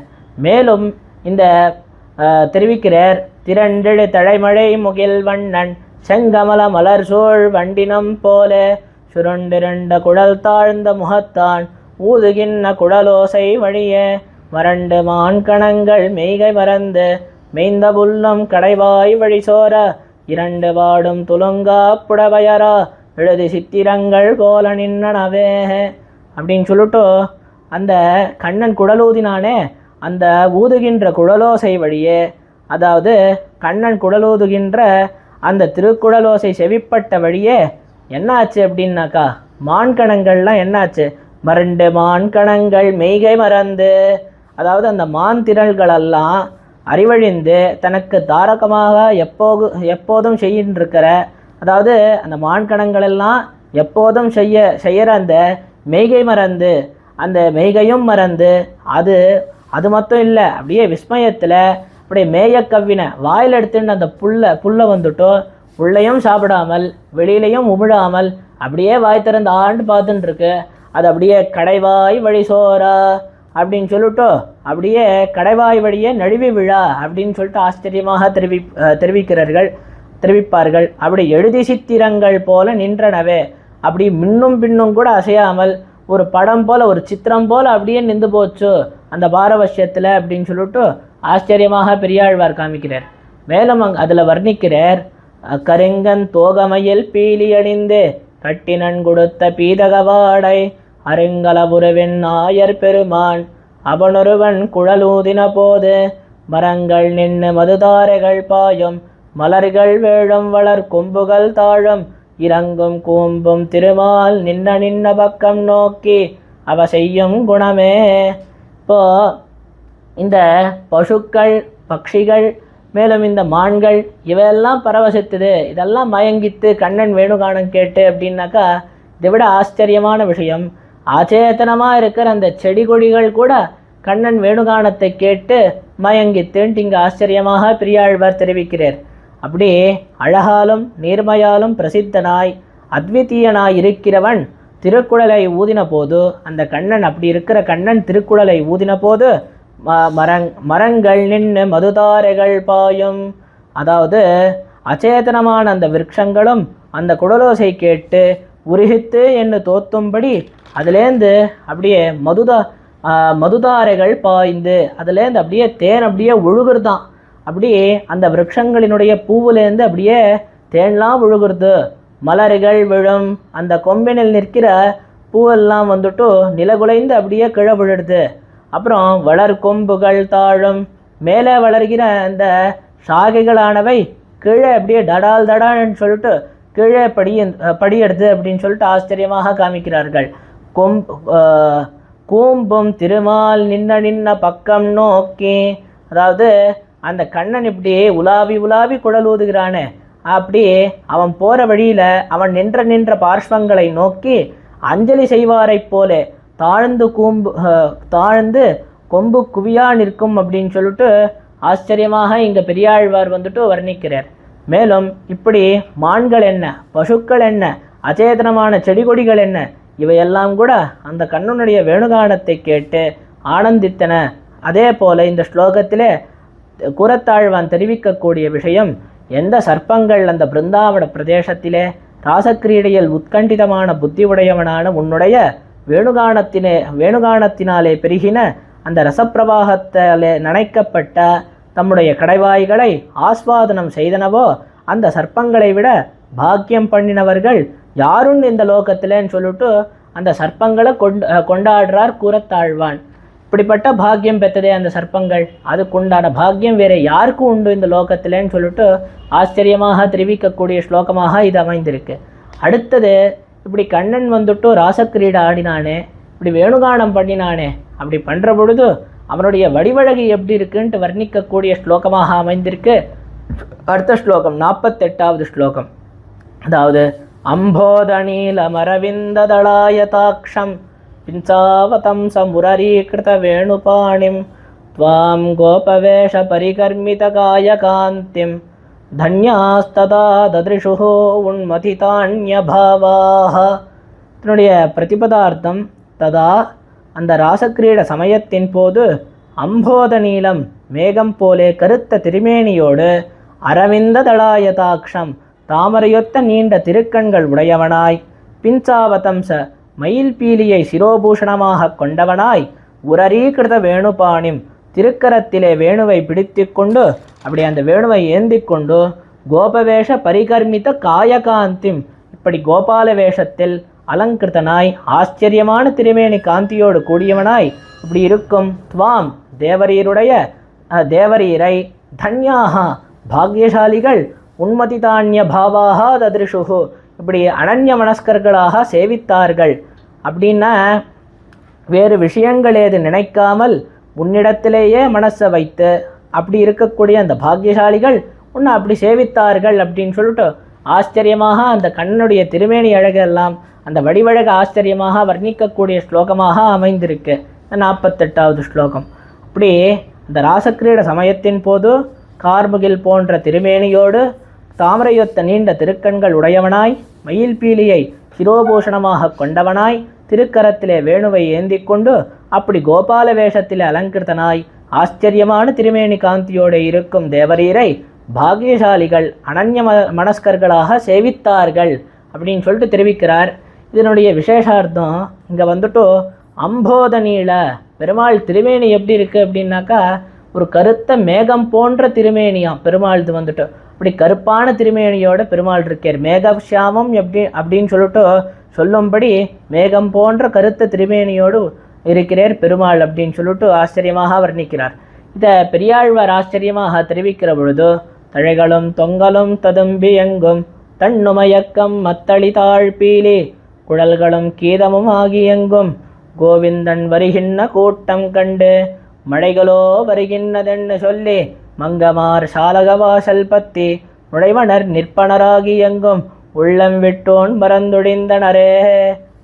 மேலும் இந்த தெரிவிக்கிறார், திரண்டெழு தழைமழை முகில் வண்ணன் செங்கமல மலர் சூழ் வண்டினம் போல சுருண்டிரண்ட குழல் தாழ்ந்த முகத்தான் ஊதுகின்ற குழலோசை வழிய வறண்டு மான்கணங்கள் மெய்கை மறந்து மெய்ந்த புல்லும் கடைவாய் வழி சோர இரண்டு வாடும் துலுங்கா புடவையரா எழுதி சித்திரங்கள் போல நின்னனவே அப்படின்னு சொல்லிட்டு அந்த கண்ணன் குழலூதினானே அந்த ஊதுகின்ற குழலோசை வழியே, அதாவது கண்ணன் குழலூதுகின்ற அந்த திருக்குழலோசை செவிப்பட்ட வழியே என்னாச்சு அப்படின்னாக்கா மான்கணங்கள்லாம் என்னாச்சு, மறண்டு மான்கணங்கள் மெய்கை மறந்து, அதாவது அந்த மான் திரள்களெல்லாம் அறிவழிந்து தனக்கு தாரகமாக எப்போதும் செய்யின்றிருக்கிற, அதாவது அந்த மான்கணங்களெல்லாம் எப்போதும் செய்கிற அந்த மெய்கை மறந்து, அந்த மெய்கையும் மறந்து அது மட்டும் இல்லை, அப்படியே விஸ்மயத்தில் அப்படியே மேயக்கவ்வின வாயில் எடுத்துன்னு அந்த புல்லை வந்துட்டோ உள்ளேயும் சாப்பிடாமல் வெளியிலையும் உமிழாமல் அப்படியே வாய் திறந்து ஆண்டு பார்த்துட்டு இருக்கு. அது அப்படியே கடைவாய் வழி சோரா அப்படின்னு சொல்லிட்டோ அப்படியே கடைவாய் வழியே நழுவி விழா அப்படின்னு சொல்லிட்டு ஆச்சரியமாக தெரிவிப்பார்கள். அப்படி எழுதி சித்திரங்கள் போல நின்றனவே, அப்படி முன்னும் பின்னும் கூட அசையாமல் ஒரு படம் போல ஒரு சித்திரம் போல அப்படியே நின்று போச்சு அந்த பாரவசியத்தில் அப்படின்னு சொல்லிட்டு ஆச்சரியமாக பெரியாழ்வார் காமிக்கிறார். மேலும் அதில் வர்ணிக்கிறார், கருங்கன் தோகமையில் பீலி அணிந்து கட்டினன் கொடுத்த பீதகவாடை அருங்கலபுரவின் ஆயர் பெருமான் அவனொருவன் குழலூதின போது மரங்கள் நின்று மதுதாரைகள் பாயும் மலர்கள் வேழும் வளர் கொம்புகள் தாழும் இறங்கும் கூம்பும் திருமால் நின்ன பக்கம் நோக்கி அவ செய்யும் குணமே. இப்போ இந்த பசுக்கள் பட்சிகள் மேலும் இந்த மான்கள் இவையெல்லாம் பரவசித்துது, இதெல்லாம் மயங்கித்து கண்ணன் வேணுகானம் கேட்டு அப்படின்னாக்கா இதை விட ஆச்சரியமான விஷயம், ஆச்சேதனமாக இருக்கிற அந்த செடி கொடிகள் கூட கண்ணன் வேணுகானத்தை கேட்டு மயங்கித்துன்ட்டு இங்கே ஆச்சரியமாக பெரியாழ்வார் தெரிவிக்கிறார். அப்படி அழகாலும் நீர்மையாலும் பிரசித்தனாய் அத்விதீயனாய் இருக்கிறவன் திருக்குழலை ஊதின போது, அந்த கண்ணன் அப்படி இருக்கிற கண்ணன் திருக்குழலை ஊதின போது மரங்கள் நின்று மதுதாரைகள் பாயும், அதாவது அச்சேதனமான அந்த விருட்சங்களும் அந்த குழலோசை கேட்டு உருகித்து என்று தோத்தும்படி அதுலேருந்து அப்படியே மதுதாரைகள் பாய்ந்து அதுலேருந்து அப்படியே தேன் அப்படியே ஒழுகுறதான், அப்படியே அந்த விருட்சங்களினுடைய பூவிலேருந்து அப்படியே தேன்லாம் விழுகிறது, மலர்கள் விழும், அந்த கொம்பினில் நிற்கிற பூவெல்லாம் வந்துட்டு நிலகுலைந்து அப்படியே கீழே விழுடுது. அப்புறம் வளர் கொம்புகள் தாழும், மேலே வளர்கிற அந்த சாகைகளானவை கீழே அப்படியே தடால்னு சொல்லிட்டு கீழே படியெடுது அப்படின்னு சொல்லிட்டு ஆச்சரியமாக காமிக்கிறார்கள். கூம்பும் திருமால் நின்ன பக்கம் நோக்கி, அதாவது அந்த கண்ணன் இப்படி உலாவி குழல் ஊதுகிறானே, அப்படி அவன் போகிற வழியில் அவன் நின்ற பார்ஷ்வங்களை நோக்கி அஞ்சலி செய்வாரைப் போல தாழ்ந்து கொம்பு குவியா நிற்கும் அப்படின்னு சொல்லிட்டு ஆச்சரியமாக இங்கே பெரியாழ்வார் வந்துட்டு வர்ணிக்கிறார். மேலும் இப்படி மான்கள் என்ன, பசுக்கள் என்ன, அச்சேதனமான செடி கொடிகள் என்ன, இவையெல்லாம் கூட அந்த கண்ணனுடைய வேணுகானத்தை கேட்டு ஆனந்தித்தன. அதே போல இந்த ஸ்லோகத்திலே கூறத்தாழ்வான் தெரிவிக்கக்கூடிய விஷயம், எந்த சர்ப்பங்கள் அந்த பிருந்தாவன பிரதேசத்திலே ராசக்கிரீடையில் உத்கண்டிதமான புத்தி உடையவனான உன்னுடைய வேணுகானத்தினாலே பெருகின அந்த ரசப்பிரவாகத்தாலே நனைக்கப்பட்ட தம்முடைய கடைவாய்களை ஆஸ்வாதனம் செய்தனவோ அந்த சர்ப்பங்களை விட பாக்கியம் பண்ணினவர்கள் யாரும் இந்த லோகத்திலேன்னு சொல்லிட்டு அந்த சர்ப்பங்களை கொண்டாடுறார் கூறத்தாழ்வான். இப்படிப்பட்ட பாக்கியம் பெற்றதே அந்த சர்ப்பங்கள், அதுக்குண்டான பாக்கியம் வேற யாருக்கும் உண்டு இந்த லோகத்திலேன்னு சொல்லிட்டு ஆச்சரியமாக தெரிவிக்கக்கூடிய ஸ்லோகமாக இது அமைந்திருக்கு. அடுத்தது, இப்படி கண்ணன் வந்துட்டு ராசக்கிரீடை ஆடினானே, இப்படி வேணுகானம் பண்ணினானே, அப்படி பண்ணுற பொழுது அவனுடைய வடிவழகு எப்படி இருக்குன்ட்டு வர்ணிக்கக்கூடிய ஸ்லோகமாக அமைந்திருக்கு. அடுத்த ஸ்லோகம் 48வது ஸ்லோகம். அதாவது அம்போதநீல மரவிந்ததளாயதாக்ஷம் பிஞ்சாவதம் சமுரரீகிருத வேணுபாணிம் த்வாம் கோபவேஷ பரிகர்மித காயகாந்திம் தன்யாஸ்ததா தத்ருஷுஹோ உன்மதிதான்யபாவாஹ இதனுடைய பிரதிபதார்த்தம் ததா அந்த ராசக்கிரீட சமயத்தின் போது அம்போத நீலம் மேகம் போலே கருத்த திருமேனியோடு அரவிந்த தளாயதாட்சம் தாமரையொத்த நீண்ட திருக்கண்கள் உடையவனாய் பின்சாவதம்ச மயில் பீலியை சிரோபூஷணமாக கொண்டவனாய் உரரீகிருத வேணுபாணிம் திருக்கரத்திலே வேணுவை பிடித்து கொண்டு அப்படி அந்த வேணுவை ஏந்தி கொண்டு கோபவேஷ பரிகர்மித காயகாந்திம் இப்படி கோபால வேஷத்தில் அலங்கிருத்தனாய் ஆச்சரியமான திருமேனி காந்தியோடு கூடியவனாய் இப்படி இருக்கும் துவாம் தேவரீரை தன்யாகா பாக்யசாலிகள் உன்மதிதான்ய பாவாக ததிருஷுகு இப்படி அனன்ய மனஸ்கர்களாக சேவித்தார்கள். அப்படின்னா வேறு விஷயங்கள் ஏது நினைக்காமல் உன்னிடத்திலேயே மனசை வைத்து அப்படி இருக்கக்கூடிய அந்த பாக்யசாலிகள் உன்னை அப்படி சேவித்தார்கள் அப்படின்னு சொல்லிட்டு ஆச்சரியமாக அந்த கண்ணனுடைய திருமேனி அழகெல்லாம் அந்த வடிவழக ஆச்சரியமாக வர்ணிக்கக்கூடிய ஸ்லோகமாக அமைந்திருக்கு 48வது ஸ்லோகம். அப்படி இந்த ராசக்கிரீட சமயத்தின் போது கார்முகில் போன்ற திருமேனியோடு தாமரையொத்த நீண்ட திருக்கண்கள் உடையவனாய் மயில் பீலியை சிரோபூஷணமாக கொண்டவனாய் திருக்கரத்திலே வேணுவை ஏந்தி கொண்டு அப்படி கோபால வேஷத்திலே அலங்கிருத்தனாய் ஆச்சரியமான திருமேனி காந்தியோடு இருக்கும் தேவரீரை பாகியசாலிகள் அனன்ய மனஸ்கர்களாக சேவித்தார்கள் அப்படின்னு சொல்லிட்டு தெரிவிக்கிறார். இதனுடைய விசேஷார்த்தம் இங்கே வந்துட்டு அம்போத நீள பெருமாள் திருமேனி எப்படி இருக்குது அப்படின்னாக்கா ஒரு கருத்த மேகம் போன்ற திருமேனியாம் பெருமாள்து வந்துட்டு அப்படி கருப்பான திருமேனியோட பெருமாள் இருக்கார். மேகசியாமம் அப்படின்னு சொல்லிட்டு சொல்லும்படி மேகம் போன்ற கருத்த திருமேனியோடு இருக்கிறார் பெருமாள் அப்படின்னு சொல்லிட்டு ஆச்சரியமாக வர்ணிக்கிறார். இதை பெரியாழ்வார் ஆச்சரியமாக தெரிவிக்கிற பொழுது தழைகளும் தொங்கலும் ததும்பி எங்கும் தன்னுமயக்கம் மத்தளி தாழ்பீலி குழல்களும் கீதமும் ஆகி எங்கும் கோவிந்தன் வருகின்ற கூட்டம் கண்டு மழைகளோ வருகின்றதென்னு சொல்லி மங்கமார் சாலகவாசல் பத்தி நுழைவனர் நிற்பனராகி எங்கும் உள்ளம் விட்டோன் மறந்துடிந்தனரே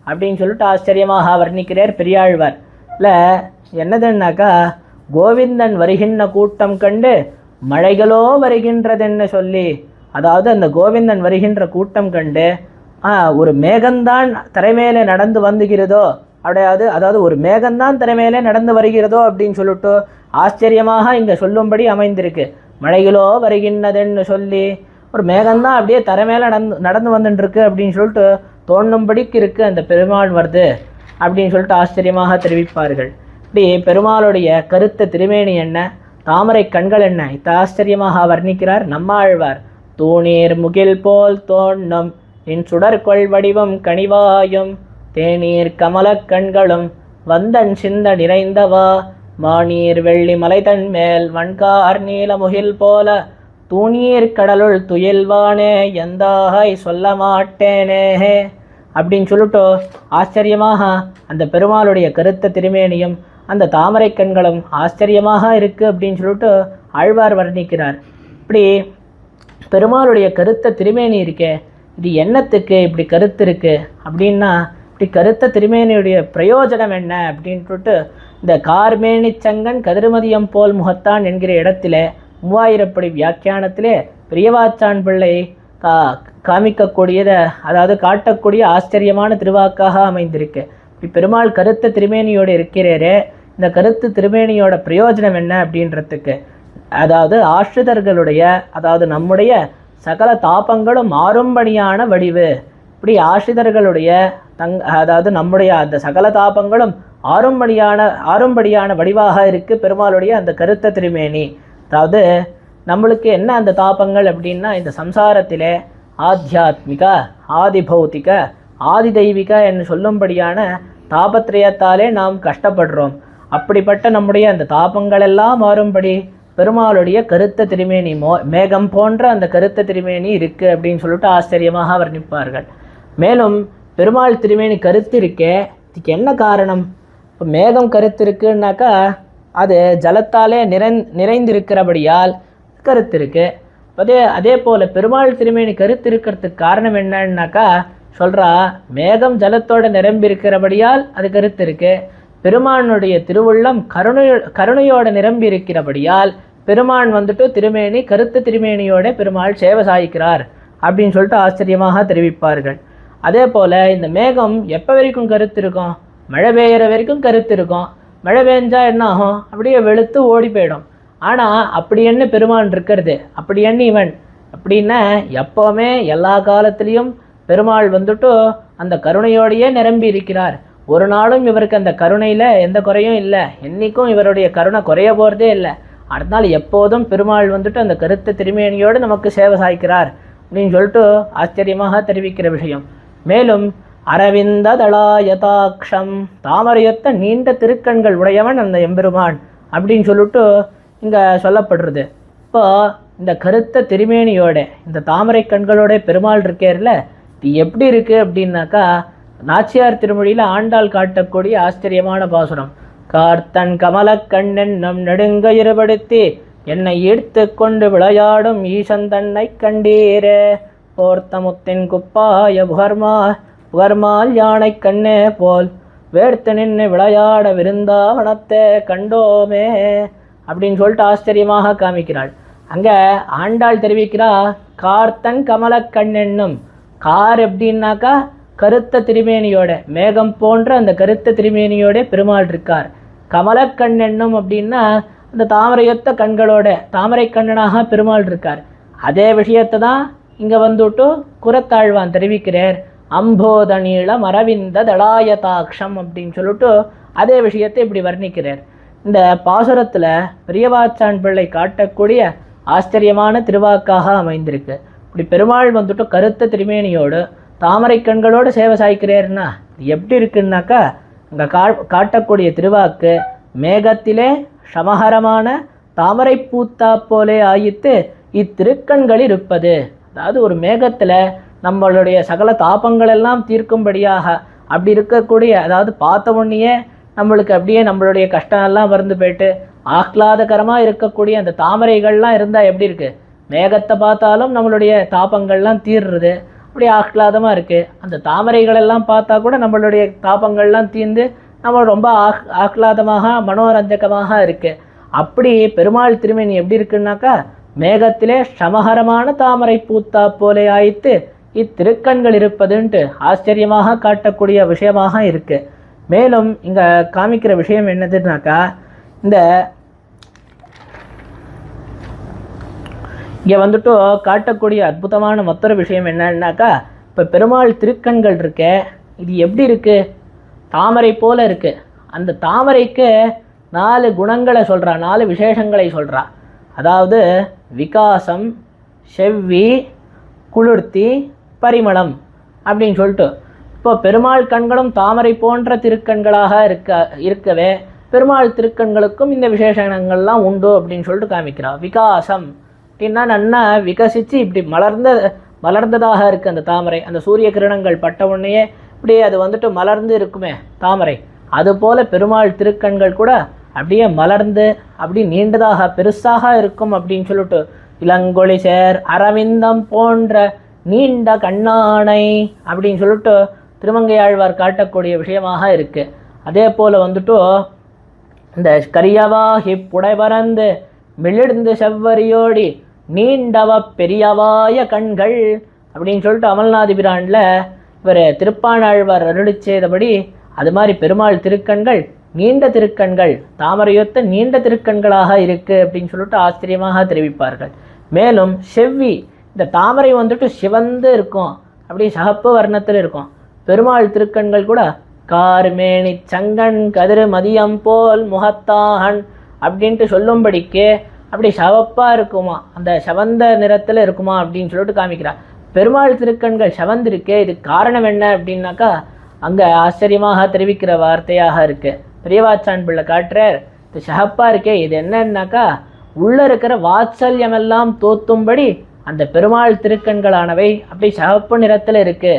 அப்படின்னு சொல்லிட்டு ஆச்சரியமாக வர்ணிக்கிறார் பெரியாழ்வார். இல்லை என்னதுன்னாக்கா கோவிந்தன் வருகின்ற கூட்டம் கண்டு மழைகளோ வருகின்றதென்னு சொல்லி, அதாவது அந்த கோவிந்தன் வருகின்ற கூட்டம் கண்டு ஒரு மேகந்தான் தரைமேலே நடந்து வந்துகிறதோ அதாவது ஒரு மேகந்தான் தரைமேலே நடந்து வருகிறதோ அப்படின்னு சொல்லிட்டு ஆச்சரியமாக இங்கே சொல்லும்படி அமைந்திருக்கு. மழைகளோ வருகின்றதுன்னு சொல்லி ஒரு மேகந்தான் அப்படியே தரைமேலே நடந்து வந்துட்டுருக்கு அப்படின்னு சொல்லிட்டு தோணும்படிக்கு இருக்குது அந்த பெருமாள் வருது அப்படின்னு சொல்லிட்டு ஆச்சரியமாக தெரிவிப்பார்கள். இப்படி பெருமாளுடைய கருத்த திருமேனி என்ன, தாமரை கண்கள் என்ன, இத்த ஆச்சரியமாக வர்ணிக்கிறார் நம்மாழ்வார். தூணீர் முகில் போல் தோன்றும் என் சுடற்கொள் வடிவம் கனிவாயும் தேநீர் கமலக் கண்களும் வந்தன் சிந்த நிறைந்தவா மாநீர் வெள்ளி மலைதன் மேல் வன்கார் நீல முகில் போல தூணீர் கடலுள் துயில்வானே எந்தாய் சொல்ல மாட்டேனே அப்படின்னு சொல்லிட்டு ஆச்சரியமாக அந்த பெருமாளுடைய கருத்த திருமேனியும் அந்த தாமரை கண்களும் ஆச்சரியமாக இருக்குது அப்படின்னு சொல்லிட்டு ஆழ்வார் வர்ணிக்கிறார். இப்படி பெருமாளுடைய கருத்த திருமேனி இருக்கே, இது என்னத்துக்கு இப்படி கருத்து இருக்குது அப்படின்னா, இப்படி கருத்த திருமேனியுடைய பிரயோஜனம் என்ன அப்படின்னு சொல்லிட்டு இந்த கார்மேனி சங்கன் கதிர்மதியம் போல் முகத்தான் என்கிற இடத்துல 3000 படி வியாக்கியானத்திலே பெரியவாச்சான் பிள்ளை காமிக்கக்கூடியதை, அதாவது காட்டக்கூடிய ஆச்சரியமான திருவாக்காக அமைந்திருக்கு. இப்படி பெருமாள் கருத்த திருமேனியோடு இருக்கிறாரே, இந்த கருத்து திருமேனியோட பிரயோஜனம் என்ன அப்படின்றதுக்கு, அதாவது ஆශ්ரிதர்களுடைய, அதாவது நம்முடைய சகல தாபங்களும் மாறும்படியான வடிவு. இப்படி ஆශ්ரிதர்களுடைய அதாவது நம்முடைய அந்த சகல தாபங்களும் ஆறும்படியான வடிவாக இருக்குது பெருமாளுடைய அந்த கருத்த திருமேனி. அதாவது நம்மளுக்கு என்ன அந்த தாபங்கள் அப்படின்னா, இந்த சம்சாரத்திலே ஆத்தியாத்மிக ஆதிபௌத்திக ஆதி தெய்வீக என்று சொல்லும்படியான தாபத்திரயத்தாலே நாம் கஷ்டப்படுறோம். அப்படிப்பட்ட நம்முடைய அந்த தாபங்களெல்லாம் மாறும்படி பெருமாளுடைய கருத்த திருமேனி மேகம் போன்ற அந்த கருத்த திருமேனி இருக்குது அப்படின்னு சொல்லிட்டு ஆச்சரியமாக வர்ணிப்பார்கள். மேலும் பெருமாள் திருமேனி கருத்து இருக்கே, இதுக்கு என்ன காரணம்? இப்போ மேகம் கருத்து இருக்குன்னாக்கா அது ஜலத்தாலே நிறைந்திருக்கிறபடியால் கருத்து இருக்குது. அதே போல் பெருமாள் திருமேனி கருத்து இருக்கிறதுக்கு காரணம் என்னன்னாக்கா சொல்கிறா, மேகம் ஜலத்தோடு நிரம்பியிருக்கிறபடியால் அது கருத்து இருக்குது. பெருமானுடைய திருவுள்ளம் கருணையோடு நிரம்பி இருக்கிறபடியால் பெருமான் வந்துட்டு திருமேனி கருத்து திருமேனியோட பெருமாள் சேவை சாய்க்கிறார் அப்படின்னு சொல்லிட்டு ஆச்சரியமாக தெரிவிப்பார்கள். அதே போல் இந்த மேகம் எப்போ வரைக்கும் கருத்து இருக்கும்? மழை பெய்கிற வரைக்கும் கருத்து இருக்கும். மழை பெஞ்சா என்ன ஆகும்? அப்படியே வெளுத்து ஓடி போயிடும். ஆனால் அப்படி என்ன பெருமான் இருக்கிறது? அப்படி என்ன இவன் அப்படின்னா எப்போவுமே எல்லா காலத்துலேயும் பெருமாள் வந்துட்டு அந்த கருணையோடையே நிரம்பி இருக்கிறார். ஒரு நாளும் இவருக்கு அந்த கருணையில் எந்த குறையும் இல்லை. என்றைக்கும் இவருடைய கருணை குறைய போகிறதே இல்லை. அதனால் எப்போதும் பெருமாள் வந்துட்டு அந்த கருத்த திருமேனியோடு நமக்கு சேவை சாய்க்கிறார் அப்படின்னு சொல்லிட்டு ஆச்சரியமாக தெரிவிக்கிற விஷயம். மேலும் அரவிந்த தளாயதாட்சம், தாமரையொத்த நீண்ட திருக்கண்கள் உடையவன் அந்த எம்பெருமான் அப்படின்னு சொல்லிட்டு இங்கே சொல்லப்படுறது. இப்போ இந்த கருத்த திருமேனியோட இந்த தாமரை கண்களோட பெருமாள் இருக்கேர்ல, இது எப்படி இருக்குது அப்படின்னாக்கா நாச்சியார் திருமொழியில் ஆண்டாள் காட்டக்கூடிய ஆச்சரியமான பாசுரம். கார்த்தன் கமலக்கண்ணன் நம் நெடுங்க இருபடுத்தி என்னை ஈர்த்து கொண்டு விளையாடும் ஈசன் தன்னை கண்டீரே, போர்த்தமுத்தின் குப்பாய புகர்மால் யானை கண்ணே போல் வேர்த்து நின்று விளையாட விருந்தாவனத்தை கண்டோமே அப்படின்னு சொல்லிட்டு ஆச்சரியமாக காமிக்கிறாள். அங்கே ஆண்டாள் தெரிவிக்கிறா, கார்த்தன் கமலக்கண்ணென்னும். கார் எப்படின்னாக்கா கருத்த திருமேனியோட, மேகம் போன்ற அந்த கருத்த திருமேனியோட பெருமாள் இருக்கார். கமலக்கண்ணென்னும் அப்படின்னா அந்த தாமரையொத்த கண்களோட தாமரை கண்ணனாக பெருமாள் இருக்கார். அதே விஷயத்தை தான் இங்கே வந்துட்டு குரத்தாழ்வான் தெரிவிக்கிறார். அம்போதநீளம் அரவிந்த தளாயதாட்சம் அப்படின்னு சொல்லிட்டு அதே விஷயத்தை இப்படி வர்ணிக்கிறார். இந்த பாசுரத்தில் பெரியவாச்சான் பிள்ளை காட்டக்கூடிய ஆச்சரியமான திருவாக்காக அமைந்திருக்கு. இப்படி பெருமாள் வந்துட்டு கருத்த திருமேனியோடு தாமரை கண்களோடு சேவை சாய்க்கிறேன்னா எப்படி இருக்குன்னாக்கா இங்கே காட்டக்கூடிய திருவாக்கு மேகத்திலே சமஹரமான தாமரை பூத்தா போலே ஆயித்து இத்திருக்கண்கள் இருப்பது. அதாவது ஒரு மேகத்தில் நம்மளுடைய சகல தாபங்களெல்லாம் தீர்க்கும்படியாக அப்படி இருக்கக்கூடிய, அதாவது பார்த்த உடனேயே நம்மளுக்கு அப்படியே நம்மளுடைய கஷ்டமெல்லாம் மறந்து போயிட்டு ஆஹ்லாதகரமாக இருக்கக்கூடிய அந்த தாமரைகள்லாம் இருந்தால் எப்படி இருக்குது? மேகத்தை பார்த்தாலும் நம்மளுடைய தாபங்கள்லாம் தீர்றது, அப்படி ஆஹ்லாதமாக இருக்குது. அந்த தாமரைகளெல்லாம் பார்த்தா கூட நம்மளுடைய தாபங்கள்லாம் தீர்ந்து நம்ம ரொம்ப ஆஹ்லாதமாக மனோரஞ்சகமாக இருக்குது. அப்படி பெருமாள் திருமேனி எப்படி இருக்குன்னாக்கா மேகத்திலே சமஹரமான தாமரை பூத்தா போலே ஆயித்து இத்திருக்கண்கள் இருப்பதுன்ட்டு ஆச்சரியமாக காட்டக்கூடிய விஷயமாக இருக்குது. மேலும் இங்கே காமிக்கிற விஷயம் என்னதுன்னாக்கா இந்த இங்கே வந்துட்டு காட்டக்கூடிய அற்புதமான மற்றொரு விஷயம் என்னன்னாக்கா இப்போ பெருமாள் திருக்கண்கள் இருக்க இது எப்படி இருக்குது? தாமரை போல் இருக்குது. அந்த தாமரைக்கு 4 குணங்களை சொல்கிறா, 4 விசேஷங்களை சொல்கிறா. அதாவது விகாசம், செவ்வி, குளிர்த்தி, பரிமளம் அப்படின்னு சொல்லிட்டு இப்போ பெருமாள் கண்களும் தாமரை போன்ற திருக்கண்களாக இருக்கவே பெருமாள் திருக்கண்களுக்கும் இந்த விசேஷங்கள்லாம் உண்டு அப்படின்னு சொல்லிட்டு காமிக்கிறா. விகாசம் அப்படின்னா நன்னா விகசித்து இப்படி மலர்ந்ததாக இருக்குது அந்த தாமரை. அந்த சூரிய கிரணங்கள் பட்ட உடனேயே இப்படியே அது வந்துட்டு மலர்ந்து இருக்குமே தாமரை, அதுபோல் பெருமாள் திருக்கண்கள் கூட அப்படியே மலர்ந்து அப்படி நீண்டதாக பெருசாக இருக்கும் அப்படின்னு சொல்லிட்டு இளங்கொழி சேர் அரவிந்தம் போன்ற நீண்ட கண்ணானை அப்படின்னு சொல்லிட்டு திருமங்கையாழ்வார் காட்டக்கூடிய விஷயமாக இருக்குது. அதே போல் வந்துட்டு இந்த கரியவாகி புடைபறந்து மிளிர்ந்து செவ்வரியோடி நீண்டவ பெரியவாய கண்கள் அப்படின்னு சொல்லிட்டு அமல்நாதிபிரானில் இவர் திருப்பாணாழ்வார் அருளி செய்தபடி அது மாதிரி பெருமாள் திருக்கண்கள் நீண்ட திருக்கண்கள், தாமரையொத்த நீண்ட திருக்கண்களாக இருக்குது அப்படின்னு சொல்லிட்டு ஆச்சரியமாக தெரிவிப்பார்கள். மேலும் செவ்வி, இந்த தாமரை வந்துட்டு சிவந்து இருக்கும், அப்படி சகப்பு வர்ணத்தில் இருக்கும். பெருமாள் திருக்கண்கள் கூட கார்மேனி சங்கன் கதிர் மதியம் போல் முகத்தாகன் அப்படின்ட்டு சொல்லும்படிக்கு அப்படி சவப்பாக இருக்குமா, அந்த சவந்த நிறத்தில் இருக்குமா அப்படின்னு சொல்லிட்டு காமிக்கிறார். பெருமாள் திருக்கண்கள் சவந்திருக்கே, இது காரணம் என்ன அப்படின்னாக்கா அங்கே ஆச்சரியமாக தெரிவிக்கிற வார்த்தையாக இருக்குது. பெரியவாச்சான் பிள்ளை காட்டுறார், இது சகப்பாக இருக்கே, இது என்னன்னாக்கா உள்ளே இருக்கிற வாத்சல்யமெல்லாம் தோத்தும்படி அந்த பெருமாள் திருக்கண்களானவை அப்படி சகப்பு நிறத்தில் இருக்குது.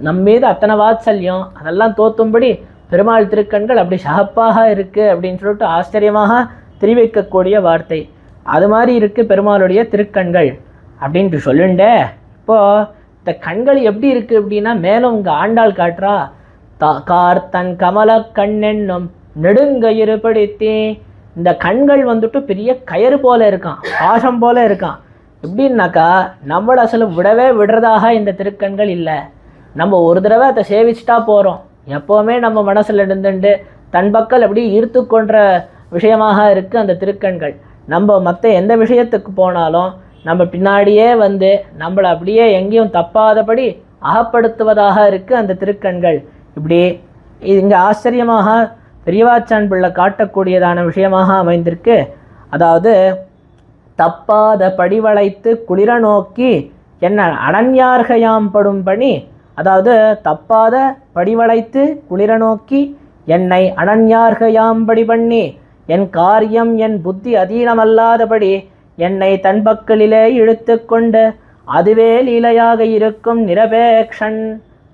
நம் மீது அத்தனை வாத்சல்யம் அதெல்லாம் தோத்தும்படி பெருமாள் திருக்கண்கள் அப்படி சகப்பாக இருக்குது அப்படின்னு சொல்லிட்டு ஆச்சரியமாக தெரிவிக்கக்கூடிய வார்த்தை. அது மாதிரி இருக்குது பெருமாளுடைய திருக்கண்கள் அப்படின்ட்டு சொல்லுண்டே. இப்போது இந்த கண்கள் எப்படி இருக்குது அப்படின்னா மேலும் இங்கே ஆண்டாள் காட்டுறா, கார்த்தன் கமல கண்ணென்னும் நெடுங்கயிறு பிடித்தி. இந்த கண்கள் வந்துட்டு பெரிய கயிறு போல இருக்கான், பாசம் போல இருக்கான். எப்படின்னாக்கா நம்மள அசலும் விடவே விடுறதாக இந்த திருக்கண்கள் இல்லை. நம்ம ஒரு தடவை அதை சேவிச்சிட்டா போகிறோம். எப்போவுமே நம்ம மனசில் இருந்துட்டு தன் பக்கல் அப்படி ஈர்த்து கொன்ற விஷயமாக இருக்குது அந்த திருக்கண்கள். நம்ம மற்ற எந்த விஷயத்துக்கு போனாலும் நம்ம பின்னாடியே வந்து நம்மளை அப்படியே எங்கேயும் தப்பாதபடி அகப்படுத்துவதாக இருக்குது அந்த திருக்கண்கள். இப்படி இங்கே ஆச்சரியமாக பெரியவாச்சான் பிள்ளை காட்டக்கூடியதான விஷயமாக அமைந்திருக்கு. அதாவது தப்பாத படிவளைத்து குளிர நோக்கி என்ன அனன்யார்கையாம் படும் பணி, அதாவது தப்பாத படிவளைத்து குளிர நோக்கி என்னை அனன்யார்கையாம்படி பண்ணி என் காரியம் என் புத்தி அதீனமல்லாதபடி என்னை தன் பக்கலிலே இழுத்து கொண்டு அதுவே லீலையாக இருக்கும் நிரபேக்ஷன்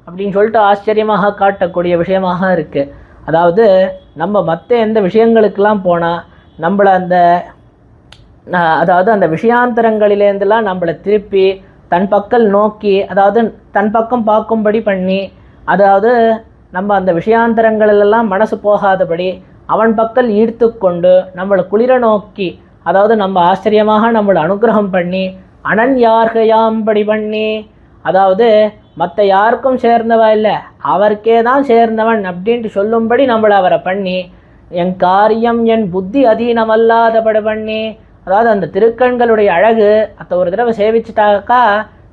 அப்படின்னு சொல்லிட்டு ஆச்சரியமாக காட்டக்கூடிய விஷயமாக இருக்குது. அதாவது நம்ம மற்ற எந்த விஷயங்களுக்கெல்லாம் போனால் நம்மளை அதாவது அந்த விஷயாந்தரங்களிலேருந்துலாம் நம்மளை திருப்பி தன் பக்கம் நோக்கி, அதாவது தன் பக்கம் பார்க்கும்படி பண்ணி, அதாவது நம்ம அந்த விஷயாந்தரங்களெல்லாம் மனசு போகாதபடி அவன் பக்கம் ஈர்த்து கொண்டு நம்மளை குளிர நோக்கி, அதாவது நம்ம ஆச்சரியமாக நம்மளை அனுகிரகம் பண்ணி அனன்யார்கையாம்படி பண்ணி, அதாவது மற்ற யாருக்கும் சேர்ந்தவா இல்லை அவருக்கே தான் சேர்ந்தவன் அப்படின்ட்டு சொல்லும்படி நம்மளை அவரை பண்ணி என் காரியம் என் புத்தி அதீனமல்லாதபடி பண்ணி, அதாவது அந்த திருக்கண்களுடைய அழகு அதை ஒரு தடவை சேவிச்சிட்டாக்கா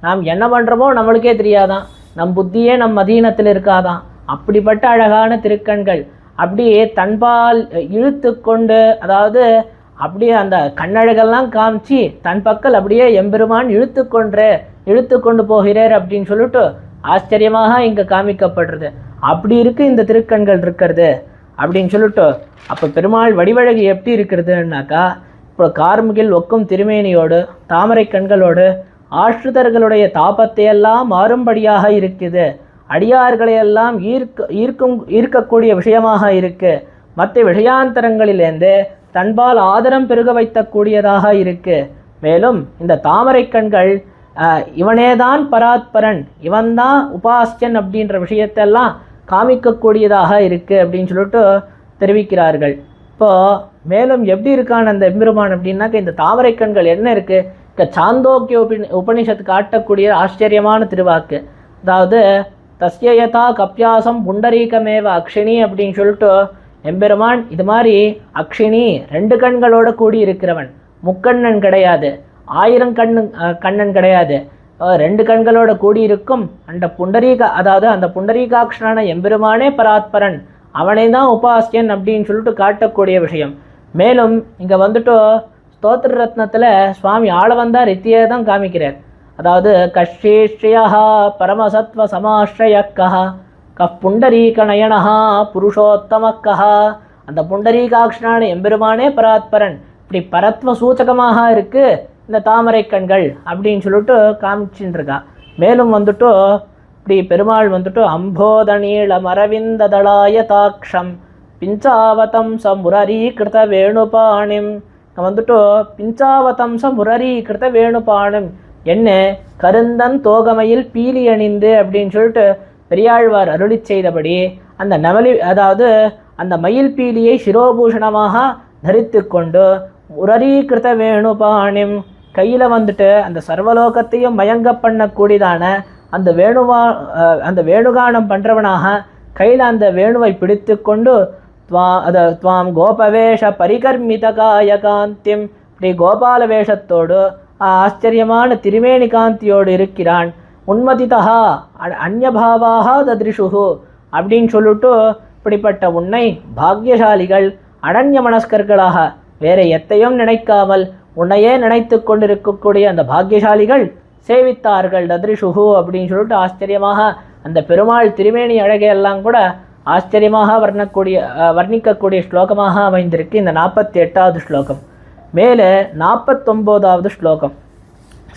நாம் என்ன பண்ணுறோமோ நம்மளுக்கே தெரியாதான், நம் புத்தியே நம் அதீனத்தில் இருக்காதான். அப்படிப்பட்ட அழகான திருக்கண்கள் அப்படியே தன்பால் இழுத்து கொண்டு, அதாவது அப்படியே அந்த கண்ணழகெல்லாம் காமிச்சு தன் பக்கல் அப்படியே எம்பெருமான் இழுத்து கொண்டு போகிறார் அப்படின்னு சொல்லிட்டு ஆச்சரியமாக இங்கே காமிக்கப்படுறது. அப்படி இருக்குது இந்த திருக்கண்கள் இருக்கிறது அப்படின்னு சொல்லிட்டு, அப்போ பெருமாள் வடிவழகு எப்படி இருக்கிறதுனாக்கா, இப்போ கார்முகில் ஒக்கும் திருமேனியோடு தாமரை கண்களோடு ஆஷ்ரிதர்களுடைய தாபத்தையெல்லாம் மாறும்படியாக இருக்குது. அடியார்களையெல்லாம் ஈர்க்கக்கூடிய விஷயமாக இருக்குது. மற்ற விஷயாந்தரங்களிலேருந்து தன்பால் ஆதரம் பெருக வைக்கக்கூடியதாக இருக்குது. மேலும் இந்த தாமரை கண்கள் இவனேதான் பராத்பரன், இவன்தான் உபாஸ்யன் அப்படின்ற விஷயத்தெல்லாம் காமிக்கக்கூடியதாக இருக்குது அப்படின்னு சொல்லிட்டு தெரிவிக்கிறார்கள். இப்போது மேலும் எப்படி இருக்கான அந்த எம்பெருமான் அப்படின்னாக்க, இந்த தாமரை கண்கள் என்ன இருக்குது, சாந்தோக்கிய உபனிஷத்து காட்டக்கூடிய ஆச்சரியமான திருவாக்கு. அதாவது தஸ்யயதா கப்யாசம் புண்டரீகமேவ அக்ஷினி அப்படின்னு சொல்லிட்டு எம்பெருமான் இது மாதிரி அக்ஷினி 2 கண்களோடு கூடி இருக்கிறவன், முக்கண்ணன் கிடையாது, 1000 கண்ணன் கிடையாது, 2 கண்களோட கூடி இருக்கும் அந்த அதாவது அந்த புண்டரீகாட்சனான எம்பெருமானே பராத்பரன், அவனை தான் உபாசியன் அப்படின்னு சொல்லிட்டு காட்டக்கூடிய விஷயம். மேலும் இங்கே வந்துட்டு ஸ்தோத்திர ரத்னத்தில் சுவாமி ஆளவந்தார் ரித்தியை தான் காமிக்கிறார். அதாவது கஷ்டேஷ்யா பரமசத்வ சமாஸ்ரயக்கா புண்டரீக நயனஹா புருஷோத்தமக்கா, அந்த புண்டரீகாட்சனான எம்பெருமானே பராத்பரன். இப்படி பரத்வ சூச்சகமாக இருக்குது இந்த தாமரை கண்கள் அப்படின்னு சொல்லிட்டு காமிச்சுட்டு இருக்கா. மேலும் வந்துட்டு இப்படி பெருமாள் வந்துட்டு அம்போதநீள மரவிந்ததளாய தாக்ஷம் பிஞ்சாவதம்ச முரரீகிருத வேணுபாணிம், வந்துட்டு பிஞ்சாவதம்ச முரரீகிருத வேணுபாணிம் என்ன கருந்தன் தோகமையில் பீலி அணிந்து அப்படின்னு சொல்லிட்டு பெரியாழ்வார் அருளி செய்தபடி அந்த அதாவது அந்த மயில் பீலியை சிரோபூஷணமாக தரித்து கொண்டு முரரீகிருத வேணுபாணிம் கையில் வந்துட்டு அந்த சர்வலோகத்தையும் மயங்க பண்ணக்கூடியதான அந்த வேணுகானம் பண்ணுறவனாக கையில் அந்த வேணுவை பிடித்து கொண்டு துவாம் கோபவேஷ பரிகர்மித காயகாந்திம், இப்படி கோபால வேஷத்தோடு ஆச்சரியமான திருமேனி காந்தியோடு இருக்கிறான். உன்மதிதா அந்யபாவாக தத்ரிஷுகு அப்படின்னு சொல்லிட்டு இப்படிப்பட்ட உன்னை பாக்யசாலிகள் அனன்ய மனஸ்கர்களாக வேற எத்தையும் நினைக்காமல் உன்னையே நினைத்து கொண்டிருக்கக்கூடிய அந்த பாக்யசாலிகள் சேவித்தார்கள் தத்ரிஷுகு அப்படின்னு சொல்லிட்டு ஆச்சரியமாக அந்த பெருமாள் திருமேனி அழகையெல்லாம் கூட ஆச்சரியமாக வர்ணிக்கக்கூடிய ஸ்லோகமாக அமைந்திருக்கு இந்த 48வது ஸ்லோகம். மேலே 49வது ஸ்லோகம்.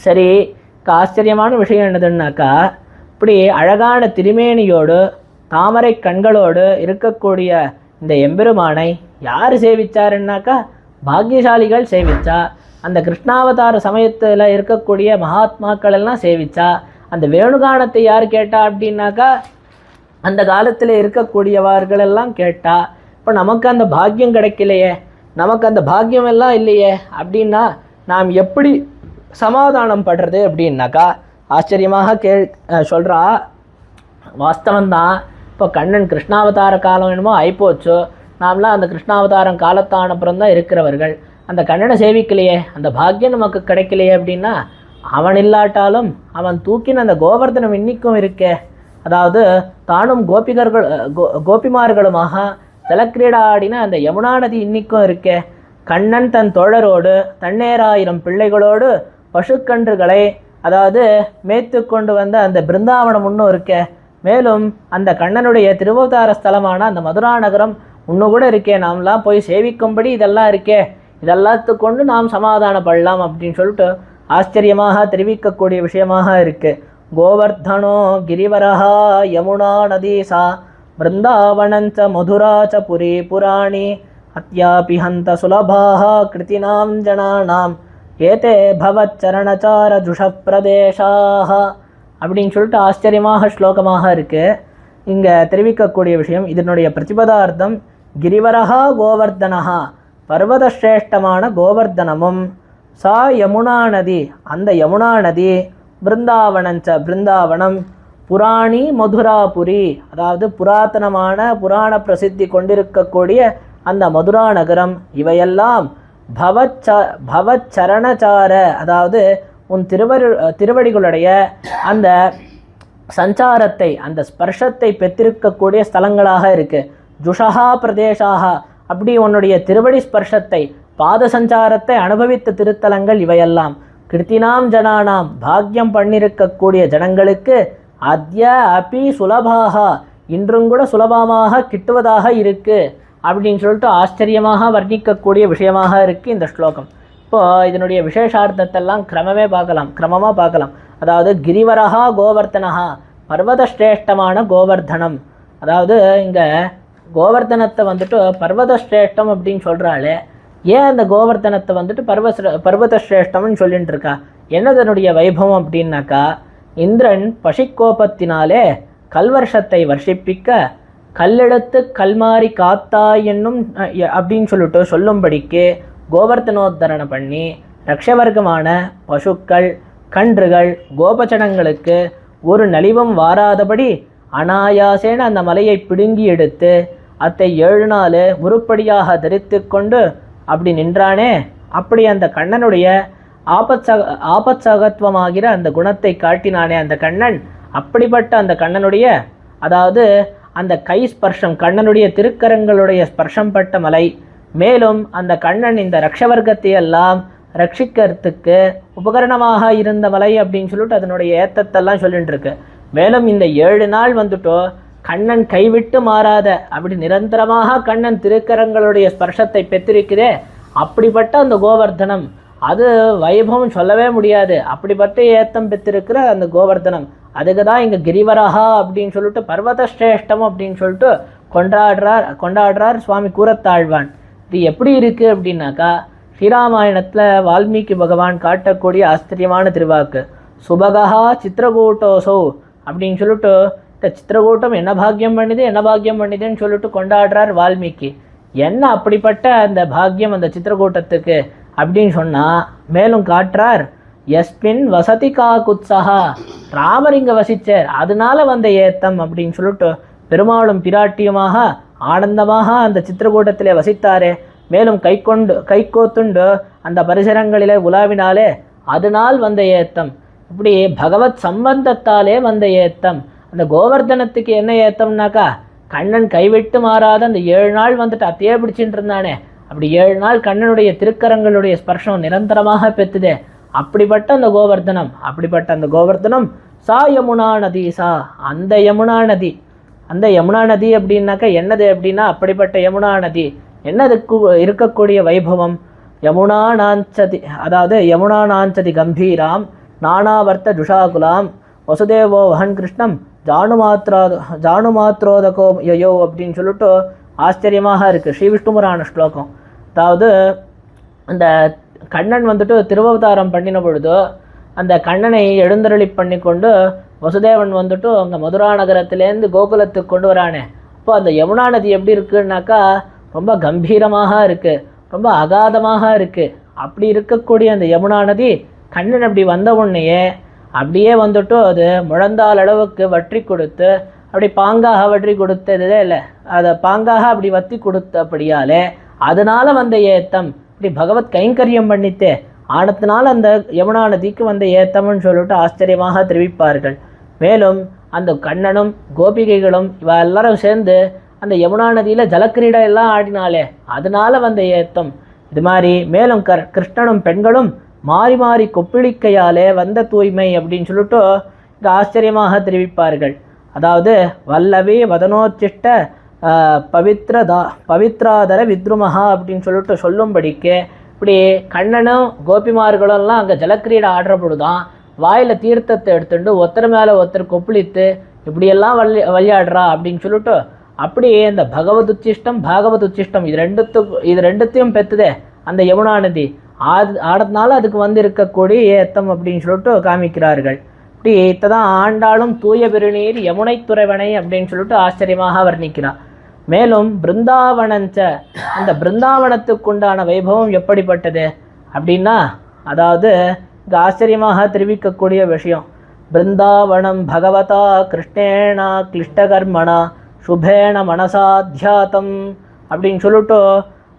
சரி, ஆச்சரியமான விஷயம் என்னதுன்னாக்கா, இப்படி அழகான திருமேனியோடு தாமரை கண்களோடு இருக்கக்கூடிய இந்த எம்பெருமானை யார் சேவிச்சாருன்னாக்கா, பாக்யசாலிகள் சேவிச்சா. அந்த கிருஷ்ணாவதார சமயத்தில் இருக்கக்கூடிய மகாத்மாக்கள் எல்லாம் சேவிச்சா. அந்த வேணுகானத்தை யார் கேட்டா அப்படின்னாக்கா, அந்த காலத்தில் இருக்கக்கூடியவர்களெல்லாம் கேட்டா. இப்போ நமக்கு அந்த பாக்கியம் கிடைக்கலையே, நமக்கு அந்த பாக்கியம் எல்லாம் இல்லையே அப்படின்னா நாம் எப்படி சமாதானம் படுறது அப்படின்னாக்கா, ஆச்சரியமாக சொல்கிறா. வாஸ்தவந்தான். இப்போ கண்ணன் கிருஷ்ணாவதார காலம் என்னமோ ஆயிப்போச்சோ, நாம்லாம் அந்த கிருஷ்ணாவதாரம் காலத்தான அப்புறம் தான் இருக்கிறவர்கள். அந்த கண்ணனை சேவிக்கலையே, அந்த பாக்கியம் நமக்கு கிடைக்கலையே அப்படின்னா, அவன் இல்லாட்டாலும் அவன் தூக்கின அந்த கோவர்தனம் இன்னிக்கும் இருக்கே. அதாவது தானும் கோபிமார்களுமாக ஜலக்கிரீடா ஆடின அந்த யமுனா நதி இன்னிக்கும் இருக்கே. கண்ணன் தன் தோழரோடு தன்னேராயிரம் பிள்ளைகளோடு பசுக்கன்றுகளை அதாவது மேய்த்து கொண்டு வந்த அந்த பிருந்தாவனம் இன்னும் இருக்கே. மேலும் அந்த கண்ணனுடைய திருவதார ஸ்தலமான அந்த மதுரா நகரம் இன்னும் கூட இருக்கே. நாம்லாம் போய் சேவிக்கும்படி இதெல்லாம் இருக்கே, இதெல்லாத்து கொண்டு நாம் சமாதானப்படலாம் அப்படின்னு சொல்லிட்டு ஆச்சரியமாக தெரிவிக்கக்கூடிய விஷயமாக இருக்குது. கோவர்தனோ கிரிவரஹா யமுனா நதீசா பிருந்தாவனஞ்ச மதுராச்ச புரி புராணி அத்யாபி ஹந்த சுலபாக கிருத்தினாம் ஜனானாம் ஏதே பவச்சரணச்சார ஜுஷப்பிரதேசாக அப்படின்னு சொல்லிட்டு ஆச்சரியமாக ஸ்லோகமாக இருக்குது. இங்கே தெரிவிக்கக்கூடிய விஷயம், இதனுடைய பிரதிபதார்த்தம் கிரிவரஹா கோவர்தனஹா, பர்வதஸ்ரேஷ்டமான கோவர்தனமும், சா யமுனா நதி, அந்த யமுனா நதி, பிருந்தாவனஞ்ச பிருந்தாவனம், புராணி மதுராபுரி, அதாவது புராதனமான புராண பிரசித்தி கொண்டிருக்கக்கூடிய அந்த மதுரா நகரம், இவையெல்லாம் பவச்சரணச்சார, அதாவது உன் திருவடிகளுடைய அந்த சஞ்சாரத்தை அந்த ஸ்பர்ஷத்தை பெற்றிருக்கக்கூடிய ஸ்தலங்களாக இருக்குது. ஜுஷஹா பிரதேசாக, அப்படி உன்னுடைய திருவடி ஸ்பர்ஷத்தை பாத சஞ்சாரத்தை அனுபவித்த திருத்தலங்கள் இவையெல்லாம். கிருத்தினாம் ஜனானாம், பாக்கியம் பண்ணியிருக்கக்கூடிய ஜனங்களுக்கு அத்ய அபி சுலபாக, இன்றும் கூட சுலபமாக கிட்டுவதாக இருக்குது அப்படின்னு சொல்லிட்டு ஆச்சரியமாக வர்ணிக்கக்கூடிய விஷயமாக இருக்குது இந்த ஸ்லோகம். இப்போது இதனுடைய விசேஷார்த்தத்தெல்லாம் கிரமமாக பார்க்கலாம். அதாவது கிரிவரஹா கோவர்தனஹா, பர்வதஸ்ரேஷ்டமான கோவர்தனம். அதாவது இங்கே கோவர்தனத்தை வந்துட்டு பர்வதஸ்ரேஷ்டம் அப்படின்னு சொல்கிறாளே, ஏன் அந்த கோவர்தனத்தை வந்துட்டு பர்வதஸ்ரேஷ்டம்னு சொல்லிட்டு இருக்கா? என்னதனுடைய வைபவம் அப்படின்னாக்கா, இந்திரன் பசிக்கோபத்தினாலே கல்வர்ஷத்தை வர்ஷிப்பிக்க கல்லெடுத்து கல்மாரி காத்தாய் என்னும் அப்படின்னு சொல்லிட்டு சொல்லும்படிக்கு கோவர்தனோத்தரணை பண்ணி ரக்ஷவர்க்கமான பசுக்கள் கன்றுகள் கோபச்சடங்களுக்கு ஒரு நலிவும் வாராதபடி அனாயாசேன அந்த மலையை பிடுங்கி எடுத்து அத்தை 7 நாள் முறுப்படியாக தரித்து கொண்டு அப்படி நின்றானே, அப்படி அந்த கண்ணனுடைய ஆபத்சகத்துவமாகிற அந்த குணத்தை காட்டினானே அந்த கண்ணன். அப்படிப்பட்ட அந்த கண்ணனுடைய அதாவது அந்த கை ஸ்பர்ஷம், கண்ணனுடைய திருக்கரங்களுடைய ஸ்பர்ஷம் பட்ட மலை. மேலும் அந்த கண்ணன் இந்த ரக்ஷவர்க்கத்தை எல்லாம் ரட்சிக்கிறதுக்கு உபகரணமாக இருந்த மலை அப்படின்னு சொல்லிட்டு அதனுடைய ஏத்தத்தெல்லாம் சொல்லிட்டு இருக்கு. மேலும் இந்த 7 நாள் வந்துட்டோ கண்ணன் கைவிட்டு மாறாத அப்படி நிரந்தரமாக கண்ணன் திருக்கரங்களுடைய ஸ்பர்ஷத்தை பெற்றிருக்கிறே, அப்படிப்பட்ட அந்த கோவர்தனம், அது வைபவம் சொல்லவே முடியாது. அப்படிப்பட்ட ஏத்தம் பெற்றிருக்கிற அந்த கோவர்தனம், அதுக்கு தான் இங்கே கிரிவரஹா அப்படின்னு சொல்லிட்டு பர்வதஸ்ரேஷ்டம் அப்படின்னு சொல்லிட்டு கொண்டாடுறார் சுவாமி கூரத்தாழ்வான். இது எப்படி இருக்குது அப்படின்னாக்கா, ஸ்ரீராமாயணத்தில் வால்மீகி பகவான் காட்டக்கூடிய ஆச்சரியமான திருவாக்கு. சுபகா சித்திரகூட்டோசோ அப்படின்னு சொல்லிட்டு இந்த சித்திரகூட்டம் என்ன பாக்கியம் பண்ணிதுன்னு சொல்லிட்டு கொண்டாடுறார் வால்மீகி. என்ன அப்படிப்பட்ட அந்த பாக்கியம் அந்த சித்திரகூட்டத்துக்கு அப்படின்னு சொன்னால் மேலும் காட்டுறார், எஸ்மின் வசதி காக்குத்ஸஹா, ராமர் இங்கே வசிச்சார், அதனால வந்த ஏத்தம் அப்படின்னு சொல்லிட்டு பெருமாளும் பிராட்டியுமாக ஆனந்தமாக அந்த சித்திரகூட்டத்திலே வசித்தாரே. மேலும் கைகோத்துண்டு அந்த பரிசரங்களிலே உலாவினாலே அதனால் வந்த ஏத்தம். இப்படி பகவத் சம்பந்தத்தாலே வந்த ஏத்தம். அந்த கோவர்தனத்துக்கு என்ன ஏத்தம்னாக்கா, கண்ணன் கைவிட்டு மாறாத அந்த 7 நாள் வந்துட்டு அத்தையே பிடிச்சிட்டு இருந்தானே, அப்படி 7 நாள் கண்ணனுடைய திருக்கரங்களுடைய ஸ்பர்ஷம் நிரந்தரமாக பெற்றுதே, அப்படிப்பட்ட அந்த கோவர்தனம் சா யமுனா நதி, அந்த யமுனா நதி அப்படின்னாக்கா என்னது அப்படின்னா, அப்படிப்பட்ட யமுனா நதி என்னதுக்கு இருக்கக்கூடிய வைபவம். யமுனா நாஞ்சதி, அதாவது யமுனா நாஞ்சதி கம்பீராம் நானாவர்த்த ஜுஷாகுலாம் வசுதேவோ வஹன் கிருஷ்ணம் ஜானுமாத்ரோதகோ யயோ அப்படின்னு சொல்லிட்டு ஆச்சரியமாக இருக்குது ஸ்ரீ விஷ்ணு புராண ஸ்லோகம். அதாவது அந்த கண்ணன் வந்துட்டு திருவவதாரம் பண்ணின பொழுது அந்த கண்ணனை எழுந்தருளி பண்ணி கொண்டு வசுதேவன் வந்துட்டு அங்கே மதுரா நகரத்திலேருந்து கோகுலத்துக்கு கொண்டு வரானே, அப்போ அந்த யமுனா நதி எப்படி இருக்குன்னாக்கா ரொம்ப கம்பீரமாக இருக்குது, ரொம்ப அகாதமாக இருக்குது. அப்படி இருக்கக்கூடிய அந்த யமுனா நதி கண்ணன் அப்படி வந்த உடனேயே அப்படியே வந்துட்டு அது முழந்தால் அளவுக்கு வற்றி கொடுத்து அப்படி பாங்காக வற்றி கொடுத்ததே இல்லை, அதை பாங்காக அப்படி வத்தி கொடுத்தபடியாலே அதனால வந்த ஏத்தம், இப்படி பகவத் கைங்கரியம் பண்ணித்தே ஆனத்தினால அந்த யமுனா நதிக்கு வந்த ஏத்தம்னு சொல்லிட்டு ஆச்சரியமாக தெரிவிப்பார்கள். மேலும் அந்த கண்ணனும் கோபிகைகளும் இவ எல்லாரும் சேர்ந்து அந்த யமுனா நதியில் ஜலக்கிரீடை எல்லாம் ஆடினாலே அதனால வந்த ஏத்தம். இது மாதிரி மேலும் கிருஷ்ணனும் பெண்களும் மாறி மாறி கொப்பிளிக்கையாலே வந்த தூய்மை அப்படின்னு சொல்லிட்டு இங்கே ஆச்சரியமாக தெரிவிப்பார்கள். அதாவது வல்லவி வதனோச்சிஷ்ட பவித்ராதர வித்ருமஹா அப்படின்னு சொல்லிட்டு சொல்லும்படிக்கு இப்படி கண்ணனும் கோபிமார்களும் எல்லாம் அங்கே ஜலக்கிரீடை ஆடுற பொழுதுதான் வாயில் தீர்த்தத்தை எடுத்துட்டு ஒருத்தர் மேலே ஒருத்தர் கொப்பளித்து இப்படியெல்லாம் விளையாடுறா அப்படின்னு சொல்லிட்டு அப்படியே இந்த பகவதுச்சிஷ்டம் பாகவதுச்சிஷ்டம் இது ரெண்டுத்தையும் பெற்றுதே அந்த யமுனா நதி ஆடத்தினால அதுக்கு வந்து இருக்கக்கூடிய ஏத்தம் அப்படின்னு சொல்லிட்டு காமிக்கிறார்கள். இப்படி இத்ததான் ஆண்டாலும் தூய பெருநீர் யமுனை துறைவனை அப்படின்னு சொல்லிட்டு ஆச்சரியமாக வர்ணிக்கிறார். மேலும் பிருந்தாவனஞ்ச, அந்த பிருந்தாவனத்துக்கு உண்டான வைபவம் எப்படிப்பட்டது அப்படின்னா, அதாவது இங்கே ஆச்சரியமாக தெரிவிக்கக்கூடிய விஷயம், பிருந்தாவனம் பகவதா கிருஷ்ணேனா கிளிஷ்டகர்மணா சுபேன மனசாத்தியாத்தம் அப்படின்னு சொல்லிட்டு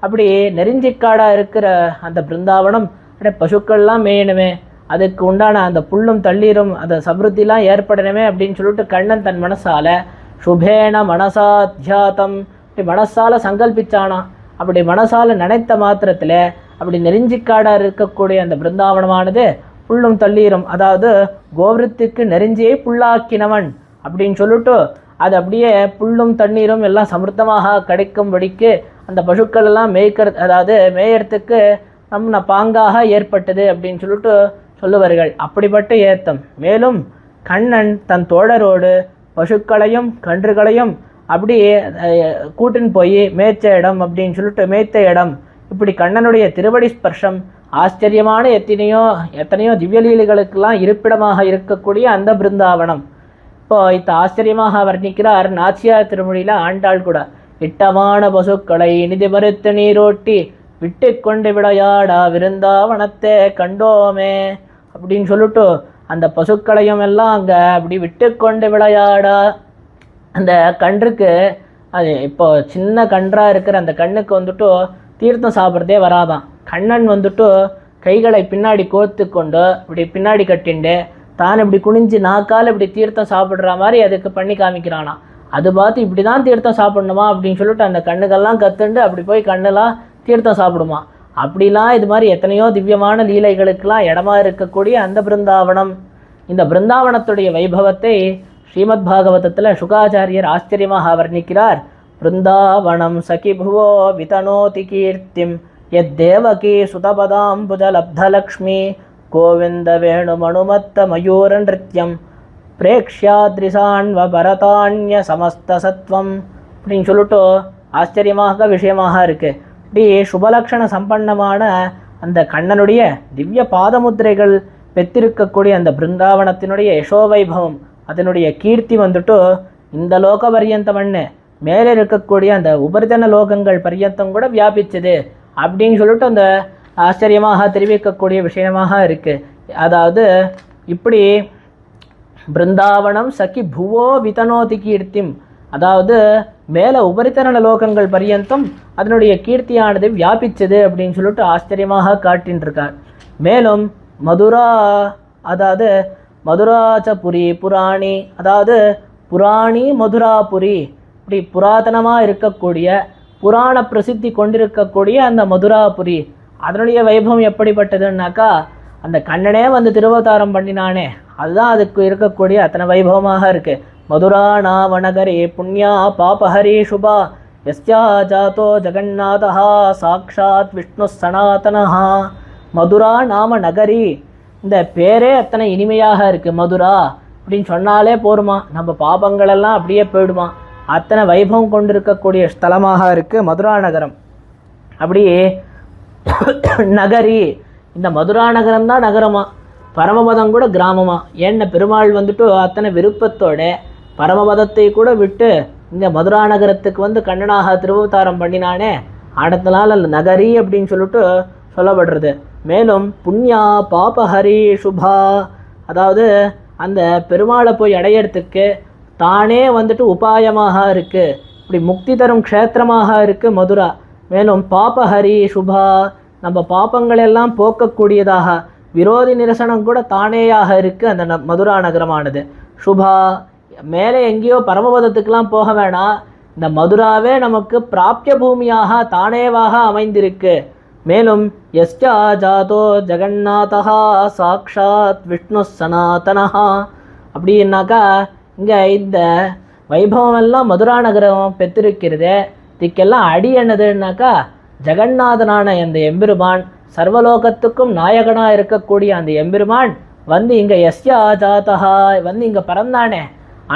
அப்படி நெருஞ்சிக்காடாக இருக்கிற அந்த பிருந்தாவனம் அப்படியே பசுக்கள்லாம் மேயணுமே, அதுக்கு உண்டான அந்த புல்லும் தண்ணீரும் அந்த சமிருத்திலாம் ஏற்படணுமே அப்படின்னு சொல்லிட்டு கண்ணன் தன் மனசால சுபேன மனசாத்தியாத்தம் இப்படி மனசால சங்கல்பிச்சானா. அப்படி மனசால நினைத்த மாத்திரத்தில் அப்படி நெருஞ்சிக்காடாக இருக்கக்கூடிய அந்த பிருந்தாவனமானது புல்லும் தண்ணீரும், அதாவது கோவிரத்துக்கு நெருஞ்சியை புல்லாக்கினவன் அப்படின்னு சொல்லிட்டு அது அப்படியே புல்லும் தண்ணீரும் எல்லாம் சமிருத்தமாக கிடைக்கும்படிக்கு அந்த பசுக்கள் எல்லாம் மேயறதுக்கு பாங்காக ஏற்பட்டது அப்படின்னு சொல்லிட்டு சொல்லுவார்கள். அப்படிப்பட்ட ஏத்தம். மேலும் கண்ணன் தன் தோழரோடு பசுக்களையும் கன்றுகளையும் அப்படியே கூட்டின்னு போய் மேய்ச்ச இடம் அப்படின்னு சொல்லிட்டு மேய்த்த இடம், இப்படி கண்ணனுடைய திருவடி ஸ்பர்ஷம் ஆச்சரியமான எத்தனையோ திவ்யலீலைகளுக்கெல்லாம் இருப்பிடமாக இருக்கக்கூடிய அந்த பிருந்தாவனம். இப்போ ஆச்சரியமாக வர்ணிக்கிறார் நாச்சியார் திருமொழியில் ஆண்டாள் கூட. இட்டமான பசுக்களை இனிது மறுத்து நீரோட்டி விட்டு கொண்டு விளையாடா விருந்தாவனத்தை கண்டோமே அப்படின்னு சொல்லிட்டு அந்த பசுக்களையும் எல்லாம் அங்கே அப்படி விட்டு கொண்டு விளையாடா. அந்த கன்றுக்கு அது இப்போ சின்ன கன்றாக இருக்கிற அந்த கண்ணுக்கு வந்துட்டு தீர்த்தம் சாப்பிட்றதே வராதான். கண்ணன் வந்துட்டு கைகளை பின்னாடி கோர்த்து கொண்டு இப்படி பின்னாடி கட்டிண்டு தான் இப்படி குனிஞ்சு நாக்கால் இப்படி தீர்த்தம் சாப்பிட்ற மாதிரி அதுக்கு பண்ணி காமிக்கிறானா. அது பார்த்து இப்படி தான் தீர்த்தம் சாப்பிடணுமா அப்படின்னு சொல்லிட்டு அந்த கண்ணுக்கெல்லாம் கற்றுண்டு அப்படி போய் கண்ணெல்லாம் தீர்த்தம் சாப்பிடுமா. அப்படிலாம் இது மாதிரி எத்தனையோ திவ்யமான லீலைகளுக்கெல்லாம் இடமா இருக்கக்கூடிய அந்த பிருந்தாவனம். இந்த பிருந்தாவனத்துடைய வைபவத்தை ஸ்ரீமத் பாகவதத்தில் சுகாச்சாரியர் ஆச்சரியமாக வர்ணிக்கிறார். பிருந்தாவனம் சகி புவோ விதனோதி கீர்த்திம் யத் தேவகி சுதபதாம்புஜலப்தலக்ஷ்மி கோவிந்த வேணுமனுமத்த மயூர நிருத்யம் பிரேக்ஷாத்ரிசான்வ பரதான்ய சமஸ்த சத்வம் அப்படின்னு சொல்லிட்டு ஆச்சரியமாக விஷயமாக இருக்குது. இப்படி சுபலக்ஷண சம்பன்னமான அந்த கண்ணனுடைய திவ்ய பாதமுத்திரைகள் பெற்றிருக்கக்கூடிய அந்த பிருந்தாவனத்தினுடைய யசோவைபவம், அதனுடைய கீர்த்தி வந்துட்டு இந்த லோக பரியந்தமன்னு மேலே இருக்கக்கூடிய அந்த உபரிதன லோகங்கள் பரியந்தம் கூட வியாபிச்சது அப்படின்னு சொல்லிட்டு அந்த ஆச்சரியமாக தெரிவிக்கக்கூடிய விஷயமாக இருக்குது. அதாவது இப்படி பிருந்தாவனம் சகி புவோ விதனோதி கீர்த்திம், அதாவது மேலே உபரித்தன லோகங்கள் பரியந்தம் அதனுடைய கீர்த்தியானது வியாபிச்சது அப்படின்னு சொல்லிட்டு ஆச்சரியமாக காட்டின்றிருக்கார். மேலும் மதுரா, அதாவது மதுராச்சபுரி புராணி, அதாவது புராணி மதுராபுரி, இப்படி புராதனமாக இருக்கக்கூடிய புராண பிரசித்தி கொண்டிருக்கக்கூடிய அந்த மதுராபுரி அதனுடைய வைபவம் எப்படிப்பட்டதுன்னாக்கா, அந்த கண்ணனே வந்து திருவதாரம் பண்ணினானே அதுதான் அதுக்கு இருக்கக்கூடிய அத்தனை வைபவமாக இருக்குது. மதுரா நாம நகரே புண்ணியா பாபஹரி சுபா யஸ்யா ஜாதோ ஜெகநாதஹா சாக்ஷாத் விஷ்ணு சனாதனஹா. மதுரா நாம நகரி, இந்த பேரே அத்தனை இனிமையாக இருக்குது. மதுரா அப்படின்னு சொன்னாலே போருமா, நம்ம பாபங்களெல்லாம் அப்படியே போயிடுமா. அத்தனை வைபவம் கொண்டிருக்கக்கூடிய ஸ்தலமாக இருக்குது மதுரா நகரம். அப்படியே நகரி, இந்த மதுரா நகரம் தான் நகரமா, பரமபதம் கூட கிராமமா. ஏன்ன பெருமாள் வந்துட்டு அத்தனை விருப்பத்தோட பரமபதத்தை கூட விட்டு இந்த மதுரா நகரத்துக்கு வந்து கண்ணனாக திருவதாரம் பண்ணினானே, ஆடத்தினால் அந்த நகரி அப்படின்னு சொல்லிட்டு சொல்லப்படுறது. மேலும் புண்ணியா பாபஹரி சுபா, அதாவது அந்த பெருமாளை போய் அடையிறதுக்கு தானே வந்துட்டு உபாயமாக இருக்குது, இப்படி முக்தி தரும் க்ஷேத்திரமாக இருக்குது மதுரா. மேலும் பாபஹரி சுபா, நம்ம பாப்பங்களெல்லாம் போக்கக்கூடியதாக, விரோதி நிரசனம் கூட தானேயாக இருக்குது அந்த மதுரா நகரமானது. சுபா, மேலே எங்கேயோ பரமபதத்துக்கெலாம் போக வேணாம், இந்த மதுராவே நமக்கு பிராப்திய பூமியாக தானேவாக அமைந்திருக்கு. மேலும் எஸ்ட ஜாதோ ஜெகநாதா சாக்ஷாத் விஷ்ணு சனாதனஹா அப்படின்னாக்கா, இங்கே இந்த வைபவமெல்லாம் மதுரா நகரம் பெற்றிருக்கிறது. இதுக்கெல்லாம் அடி என்னதுன்னாக்கா, ஜெகநாதனான அந்த எம்பெருமான், சர்வலோகத்துக்கும் நாயகனாக இருக்கக்கூடிய அந்த எம்பெருமான் வந்து இங்கே எஸ்யா ஜாதஹா வந்து இங்கே பிறந்தானே,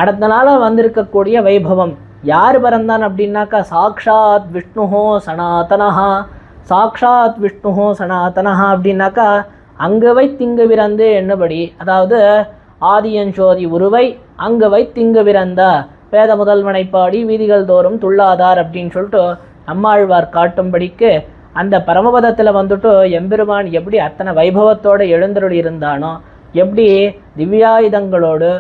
அடுத்த நாள் வந்திருக்கக்கூடிய வைபவம். யார் பிறந்தான் அப்படின்னாக்கா, சாக்ஷாத் விஷ்ணுஹோ சனாதனஹா. சாக்ஷாத் விஷ்ணுஹோ சனாதனஹா அப்படின்னாக்கா, அங்கு வைத்திங்கு பிறந்து என்னபடி, அதாவது ஆதியஞ்சோதி உருவை அங்கு வைத்திங்கு பிறந்த வேத முதல்வனை பாடி வீதிகள் தோறும் துள்ளாதார் அப்படின்னு சொல்லிட்டு நம்மாழ்வார் காட்டும்படிக்கு அந்த பரமபதத்தில் வந்துட்டு எம்பெருமான் எப்படி அத்தனை வைபவத்தோடு எழுந்தருள் இருந்தானோ, எப்படி திவ்யாயுதங்களோடு,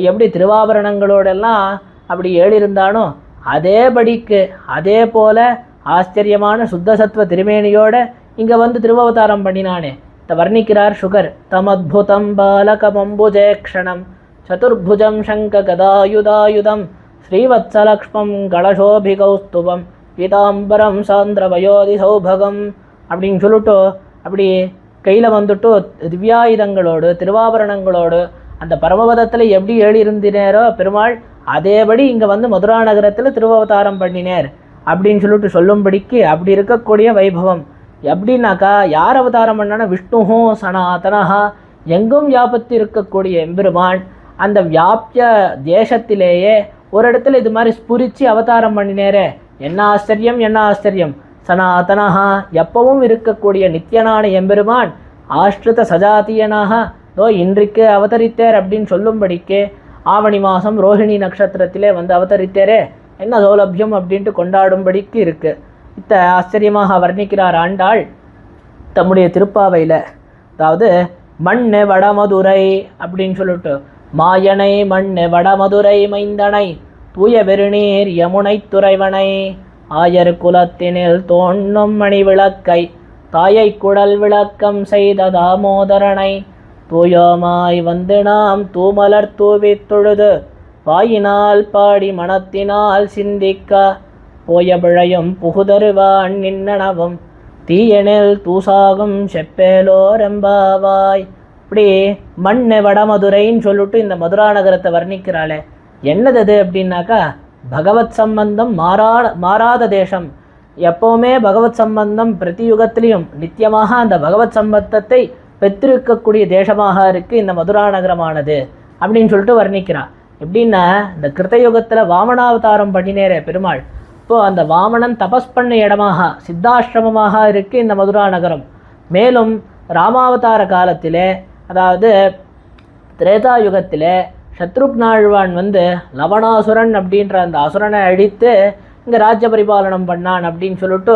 எப்படி திருவாபரணங்களோடெல்லாம் அப்படி ஏழிருந்தானோ, அதேபடிக்கு அதே போல ஆச்சரியமான சுத்தசத்வ திருமேனியோடு இங்கே வந்து திருவவதாரம் பண்ணினானே. வர்ணிக்கிறார் சுகர். தமத்புதம் பாலகமம்புஜேக்ஷணம் சதுர்புஜம் சங்க கதாயுதாயுதம் ஸ்ரீவத்சலக்ஷ்மம் கலசோபிகௌஸ்துபம் பீதாம்பரம் சாந்திரவயோதி சௌபகம் அப்படின்னு சொல்லிட்டு அப்படி கையில் வந்துட்டு திவ்யாயுதங்களோடு திருவாபரணங்களோடு அந்த பரமபதத்தில் எப்படி எழுதியிருந்தினேரோ பெருமாள், அதேபடி இங்கே வந்து மதுரா நகரத்தில் திருவவதாரம் பண்ணினேர் அப்படின்னு சொல்லிட்டு சொல்லும்படிக்கு அப்படி இருக்கக்கூடிய வைபவம். எப்படின்னாக்கா, யார் அவதாரம் பண்ணானா, விஷ்ணுஹோ சனாதனஹா, எங்கும் வியாபத்து இருக்கக்கூடிய எம்பெருமான் அந்த வியாபிய தேசத்திலேயே ஒரு இடத்துல இது மாதிரி ஸ்புரிச்சு அவதாரம் பண்ணினேரே, என்ன ஆச்சரியம் என்ன ஆச்சரியம். சனாதனஹா, எப்பவும் இருக்கக்கூடிய நித்தியனான எம்பெருமான் ஆஷ்ரித சஜாத்தியனாக இன்றைக்கு அவதரித்தேர் அப்படின்னு சொல்லும்படிக்கு ஆவணி மாதம் ரோஹிணி நட்சத்திரத்திலே வந்து அவதரித்தேரே, என்ன சௌலபியம் அப்படின்ட்டு கொண்டாடும்படிக்கு இருக்குது. இத்த ஆச்சரியமாக வர்ணிக்கிறார் ஆண்டாள் தம்முடைய திருப்பாவையில். அதாவது மண்ணு வடமதுரை அப்படின்னு சொல்லிட்டு, மாயனை மண்ணு வடமதுரை மைந்தனை தூய வெறுநீர் யமுனை துறைவனை ஆயர் குலத்தினில் தோன்றும் மணி விளக்கை தாயை குடல் விளக்கம் செய்த தாமோதரனை தூயோமாய் வந்து நாம் தூமலர் தூவி தொழுது வாயினால் பாடி மனத்தினால் சிந்திக்க போய பிழையும் புகுதருவான் நின்னனவும் தீயனில் தூசாகும் செப்பேலோரெம்பாவாய். இப்படி மண்ணு வடமதுரைன்னு சொல்லிட்டு இந்த மதுரா நகரத்தை வர்ணிக்கிறாளே, என்னது அது அப்படின்னாக்கா, பகவத் சம்பந்தம் மாறாத தேசம். எப்போவுமே பகவத் சம்பந்தம் பிரதி யுகத்திலையும் நித்தியமாக அந்த பகவத் சம்பந்தத்தை பெற்றிருக்கக்கூடிய தேசமாக இருக்குது இந்த மதுரா நகரமானது அப்படின்னு சொல்லிட்டு வர்ணிக்கிறாள். எப்படின்னா, இந்த கிருத்தயுகத்தில் வாமனாவதாரம் பண்ணினேரே பெருமாள், இப்போது அந்த வாமனன் தபஸ் பண்ண இடமாக சித்தாசிரமமாக இருக்குது இந்த மதுரா நகரம். மேலும் ராமாவதார காலத்திலே, அதாவது திரேதாயுகத்தில் சத்ருக்னாழ்வான் வந்து லவணாசுரன் அப்படின்ற அந்த அசுரனை அழித்து இங்கே ராஜ்ய பரிபாலனம் பண்ணான் அப்படின்னு சொல்லிட்டு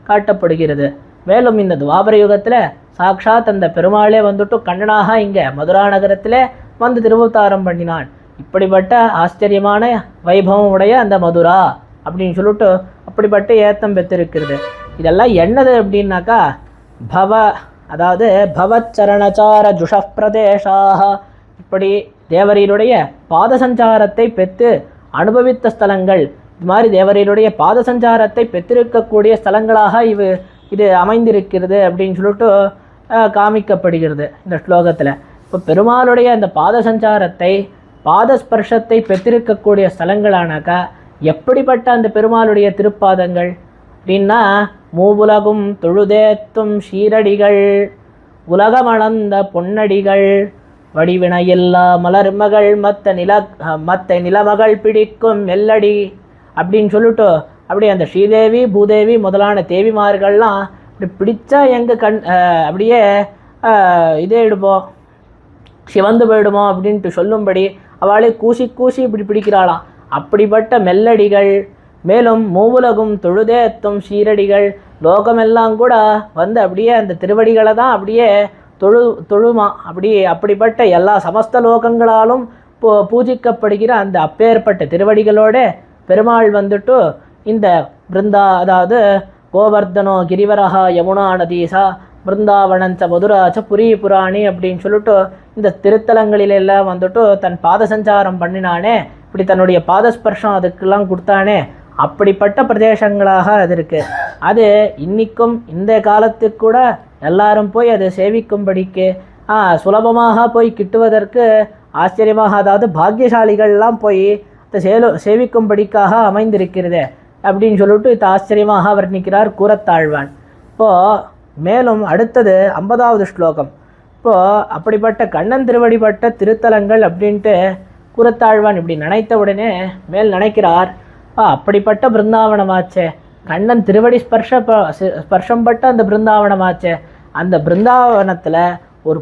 காட்டப்படுகிறது. மேலும் இந்த துவாபர யுகத்தில் சாக்ஷாத் அந்த பெருமாளே வந்துட்டு கண்ணனாக இங்கே மதுரா நகரத்தில் வந்து திருவதாரம் பண்ணினான். இப்படிப்பட்ட ஆச்சரியமான வைபவம் உடைய அந்த மதுரா அப்படின்னு சொல்லிட்டு அப்படிப்பட்ட ஏத்தம் பெற்றிருக்கிறது. இதெல்லாம் என்னது அப்படின்னாக்கா, அதாவது பவச்சரணச்சார ஜுஷப்பிரதேசாக, இப்படி தேவரீருடைய பாதசஞ்சாரத்தை பெற்று அனுபவித்த ஸ்தலங்கள், இது மாதிரி தேவரீருடைய பாதசஞ்சாரத்தை பெற்றிருக்கக்கூடிய ஸ்தலங்களாக இது அமைந்திருக்கிறது அப்படின்னு சொல்லிட்டு காமிக்கப்படுகிறது இந்த ஸ்லோகத்தில். இப்போ பெருமாளுடைய அந்த பாதசஞ்சாரத்தை பாதஸ்பர்ஷத்தை பெற்றிருக்கக்கூடிய ஸ்தலங்களானாக்கா எப்படிப்பட்ட அந்த பெருமாளுடைய திருப்பாதங்கள் அப்படின்னா, மூவுலகும் தொழுதேத்தும் ஷீரடிகள் உலகமளந்த பொன்னடிகள் வடிவினையில்லா மலர்மகள் மத்த நிலமகள் பிடிக்கும் மெல்லடி அப்படின்னு சொல்லிட்டு அப்படி அந்த ஸ்ரீதேவி பூதேவி முதலான தேவிமார்கள்லாம் இப்படி பிடிச்சா எங்கள் அப்படியே இதே இடுமோ சிவந்து போயிடுமோ அப்படின்ட்டு சொல்லும்படி அவளே கூசி கூசி இப்படி பிடிக்கிறாளாம். அப்படிப்பட்ட மெல்லடிகள், மேலும் மூவுலகும் தொழுதேத்தும் சீரடிகள், லோகமெல்லாம் கூட வந்து அப்படியே அந்த திருவடிகளை தான் அப்படியே தொழுமா. அப்படிப்பட்ட எல்லா சமஸ்த லோகங்களாலும் பூஜிக்கப்படுகிற அந்த அப்பேற்பட்ட திருவடிகளோட பெருமாள் வந்துட்டு இந்த பிருந்தா, அதாவது கோவர்தனோ கிரிவரஹா யமுனா நதீசா பிருந்தாவனஞ்ச மதுராச்ச புரி புராணி அப்படின்னு சொல்லிட்டு இந்த திருத்தலங்களிலெல்லாம் வந்துட்டு தன் பாத சஞ்சாரம் பண்ணினானே, இப்படி தன்னுடைய பாதஸ்பர்ஷம் அதுக்கெல்லாம் கொடுத்தானே, அப்படிப்பட்ட பிரதேசங்களாக அது இருக்குது. அது இன்றைக்கும் இந்த காலத்துக்கு கூட எல்லாரும் போய் அதை சேவிக்கும்படிக்கு சுலபமாக போய் கிட்டுவதற்கு ஆச்சரியமாக, அதாவது பாக்கியசாலிகள்லாம் போய் அதை சேவிக்கும்படிக்காக அமைந்திருக்கிறது அப்படின்னு சொல்லிட்டு இது ஆச்சரியமாக வர்ணிக்கிறார் கூரத்தாழ்வான். இப்போது மேலும் அடுத்தது 50வது ஸ்லோகம். இப்போது அப்படிப்பட்ட கண்ணன் திருவடிப்பட்ட திருத்தலங்கள் அப்படின்ட்டு கூரத்தாழ்வான் இப்படி நினைத்த உடனே மேல் நினைக்கிறார், அப்படிப்பட்ட பிருந்தாவனமாச்சே, கண்ணன் திருவடி ஸ்பர்ஷம் பட்ட அந்த பிருந்தாவனமாச்சே, அந்த பிருந்தாவனத்தில் ஒரு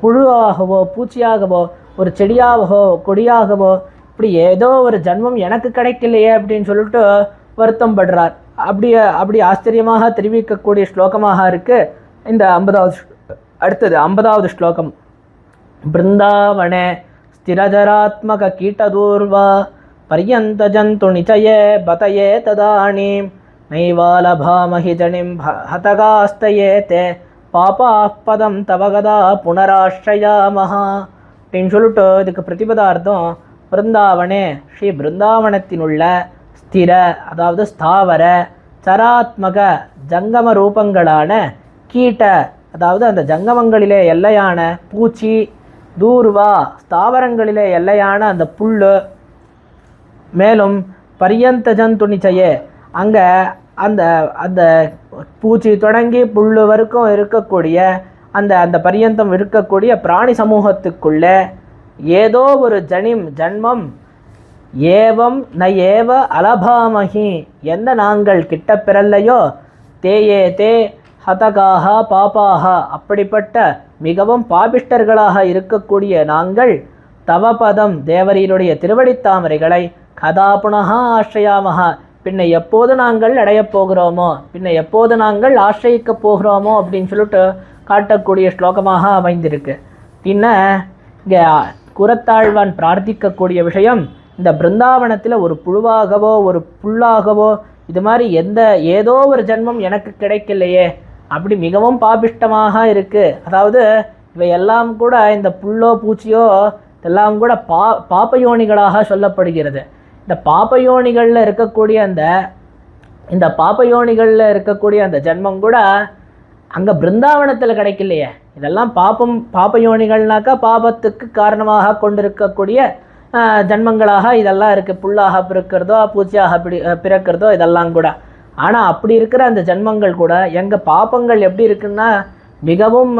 புழுவாகவோ பூச்சியாகவோ ஒரு செடியாகவோ கொடியாகவோ இப்படி ஏதோ ஒரு ஜன்மம் எனக்கு கிடைக்கலையே அப்படின்னு சொல்லிட்டு வருத்தம் படுறார். அப்படி ஆச்சரியமாக தெரிவிக்கக்கூடிய ஸ்லோகமாக இருக்குது இந்த 50வது. அடுத்தது 50வது ஸ்லோகம். பிருந்தாவனே ஸ்திரஜராத்மக கீட்டதூர்வா பர்யந்த ஜந்து நிச்சயே பதயே ததானீம் நைவாலபாமஹி ஜனிம் ஹதகாஸ்தயே தே பாபாப்பதம் தவகதா புனராஷ்ரயாமஹா அப்படின்னு சொல்லிட்டு இதுக்கு பிரதிபதார்த்தம் பிருந்தாவனே ஸ்ரீ பிருந்தாவனத்தினுள்ள ஸ்திர, அதாவது ஸ்தாவர, சராத்மக ஜங்கம ரூபங்களான கீட்ட, அதாவது அந்த ஜங்கமங்களிலே எல்லையான பூச்சி, தூர்வா ஸ்தாவரங்களிலே எல்லையான அந்த புல், மேலும் பரியந்த ஜந்து நிச்சயே அங்கே அந்த அந்த பூச்சி தொடங்கி புல் வரைக்கும் இருக்கக்கூடிய அந்த பரியந்தம் இருக்கக்கூடிய பிராணி சமூகத்துக்குள்ளே ஏதோ ஒரு ஜன்மம் ஏவம் ந ஏவ அலபாமஹி எந்த நாங்கள் கிட்ட பிறல்லையோ தேயே தே ஹதகாக பாபாக அப்படிப்பட்ட மிகவும் பாபிஷ்டர்களாக இருக்கக்கூடிய நாங்கள் தவபதம் தேவரீருடைய திருவடித்தாமரைகளை கதா புனகா ஆශ්‍රயாமஹா பின்ன எப்போது நாங்கள் அடையப் போகிறோமோ, பின்ன எப்போது நாங்கள் ஆශ්‍රயிக்கப் போகிறோமோ அப்படின்னு சொல்லிட்டு காட்டக்கூடிய ஸ்லோகமாக அமைந்திருக்கு. பின்ன இங்கே கூரத்தாழ்வான் பிரார்த்திக்கக்கூடிய விஷயம், இந்த பிருந்தாவனத்தில் ஒரு புழுவாகவோ ஒரு புல்லாகவோ இது மாதிரி ஏதோ ஒரு ஜன்மம் எனக்கு கிடைக்கலையே, அப்படி மிகவும் பாபிஷ்டமாக இருக்குது. அதாவது இவையெல்லாம் கூட இந்த புல்லோ பூச்சியோ இதெல்லாம் கூட பாப்பயோனிகளாக சொல்லப்படுகிறது. இந்த பாப்பயோனிகளில் இருக்கக்கூடிய இந்த பாப்பயோனிகளில் இருக்கக்கூடிய அந்த ஜன்மம் கூட அங்கே பிருந்தாவனத்தில் கிடைக்கலையே. இதெல்லாம் பாப்பயோனிகள்னாக்கா பாபத்துக்கு காரணமாக கொண்டிருக்கக்கூடிய ஜன்மங்களாக இதெல்லாம் இருக்குது. புல்லாக பிறக்கிறதோ பூச்சியாக பிறக்கிறதோ இதெல்லாம் கூட. ஆனால் அப்படி இருக்கிற அந்த ஜன்மங்கள் கூட எங்கள் பாப்பங்கள் எப்படி இருக்குன்னா மிகவும்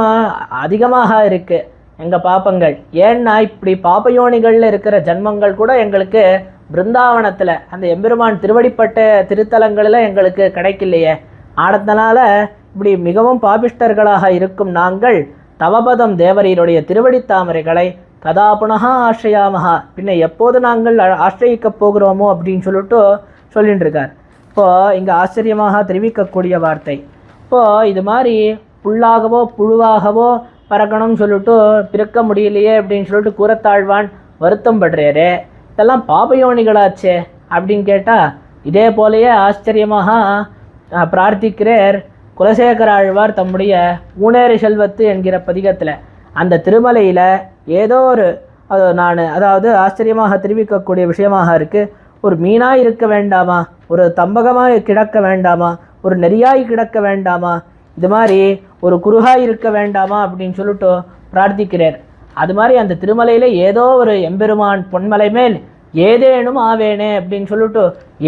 அதிகமாக இருக்குது எங்கள் பாப்பங்கள். ஏன்னா இப்படி பாப்பயோனிகளில் இருக்கிற ஜன்மங்கள் கூட எங்களுக்கு பிருந்தாவனத்தில் அந்த எம்பெருமான் திருவடிப்பட்ட திருத்தலங்களில் எங்களுக்கு கிடைக்கலையே. ஆனதுனால இப்படி மிகவும் பாபிஷ்டர்களாக இருக்கும் நாங்கள் தவபதம் தேவரீருடைய திருவடித்தாமரைகளை கதா புனகா ஆශ්‍රயாமஹா பின்ன எப்போது நாங்கள் ஆශ්‍රயிக்கப் போகிறோமோ அப்படின்னு சொல்லிட்டு இருக்கார். இப்போது இங்கே ஆச்சரியமாக தெரிவிக்கக்கூடிய வார்த்தை, இப்போது இது மாதிரி புல்லாகவோ புழுவாகவோ பறக்கணும்னு சொல்லிட்டு பிறக்க முடியலையே அப்படின்னு சொல்லிட்டு கூரத்தாழ்வான் வருத்தம் படுறாரு. இதெல்லாம் பாபயோனிகளாச்சே அப்படின்னு கேட்டால் இதே போலேயே ஆச்சரியமாக பிரார்த்திக்கிறார் குலசேகர ஆழ்வார் தம்முடைய ஊனேறு செல்வத்து என்கிற பதிகத்தில். அந்த திருமலையில் ஏதோ ஒரு அதாவது ஆச்சரியமாக தெரிவிக்கக்கூடிய விஷயமாக இருக்குது. ஒரு மீனாய் இருக்க வேண்டாமா, ஒரு தம்பகமாக கிடக்க வேண்டாமா, ஒரு நெறியாய் கிடக்க வேண்டாமா, இது மாதிரி ஒரு குருகாய் இருக்க வேண்டாமா அப்படின்னு சொல்லிட்டு பிரார்த்திக்கிறார். அது மாதிரி அந்த திருமலையில் ஏதோ ஒரு எம்பெருமான் பொன்மலை மேல் ஏதேனும் ஆவேனே அப்படின்னு சொல்லிட்டு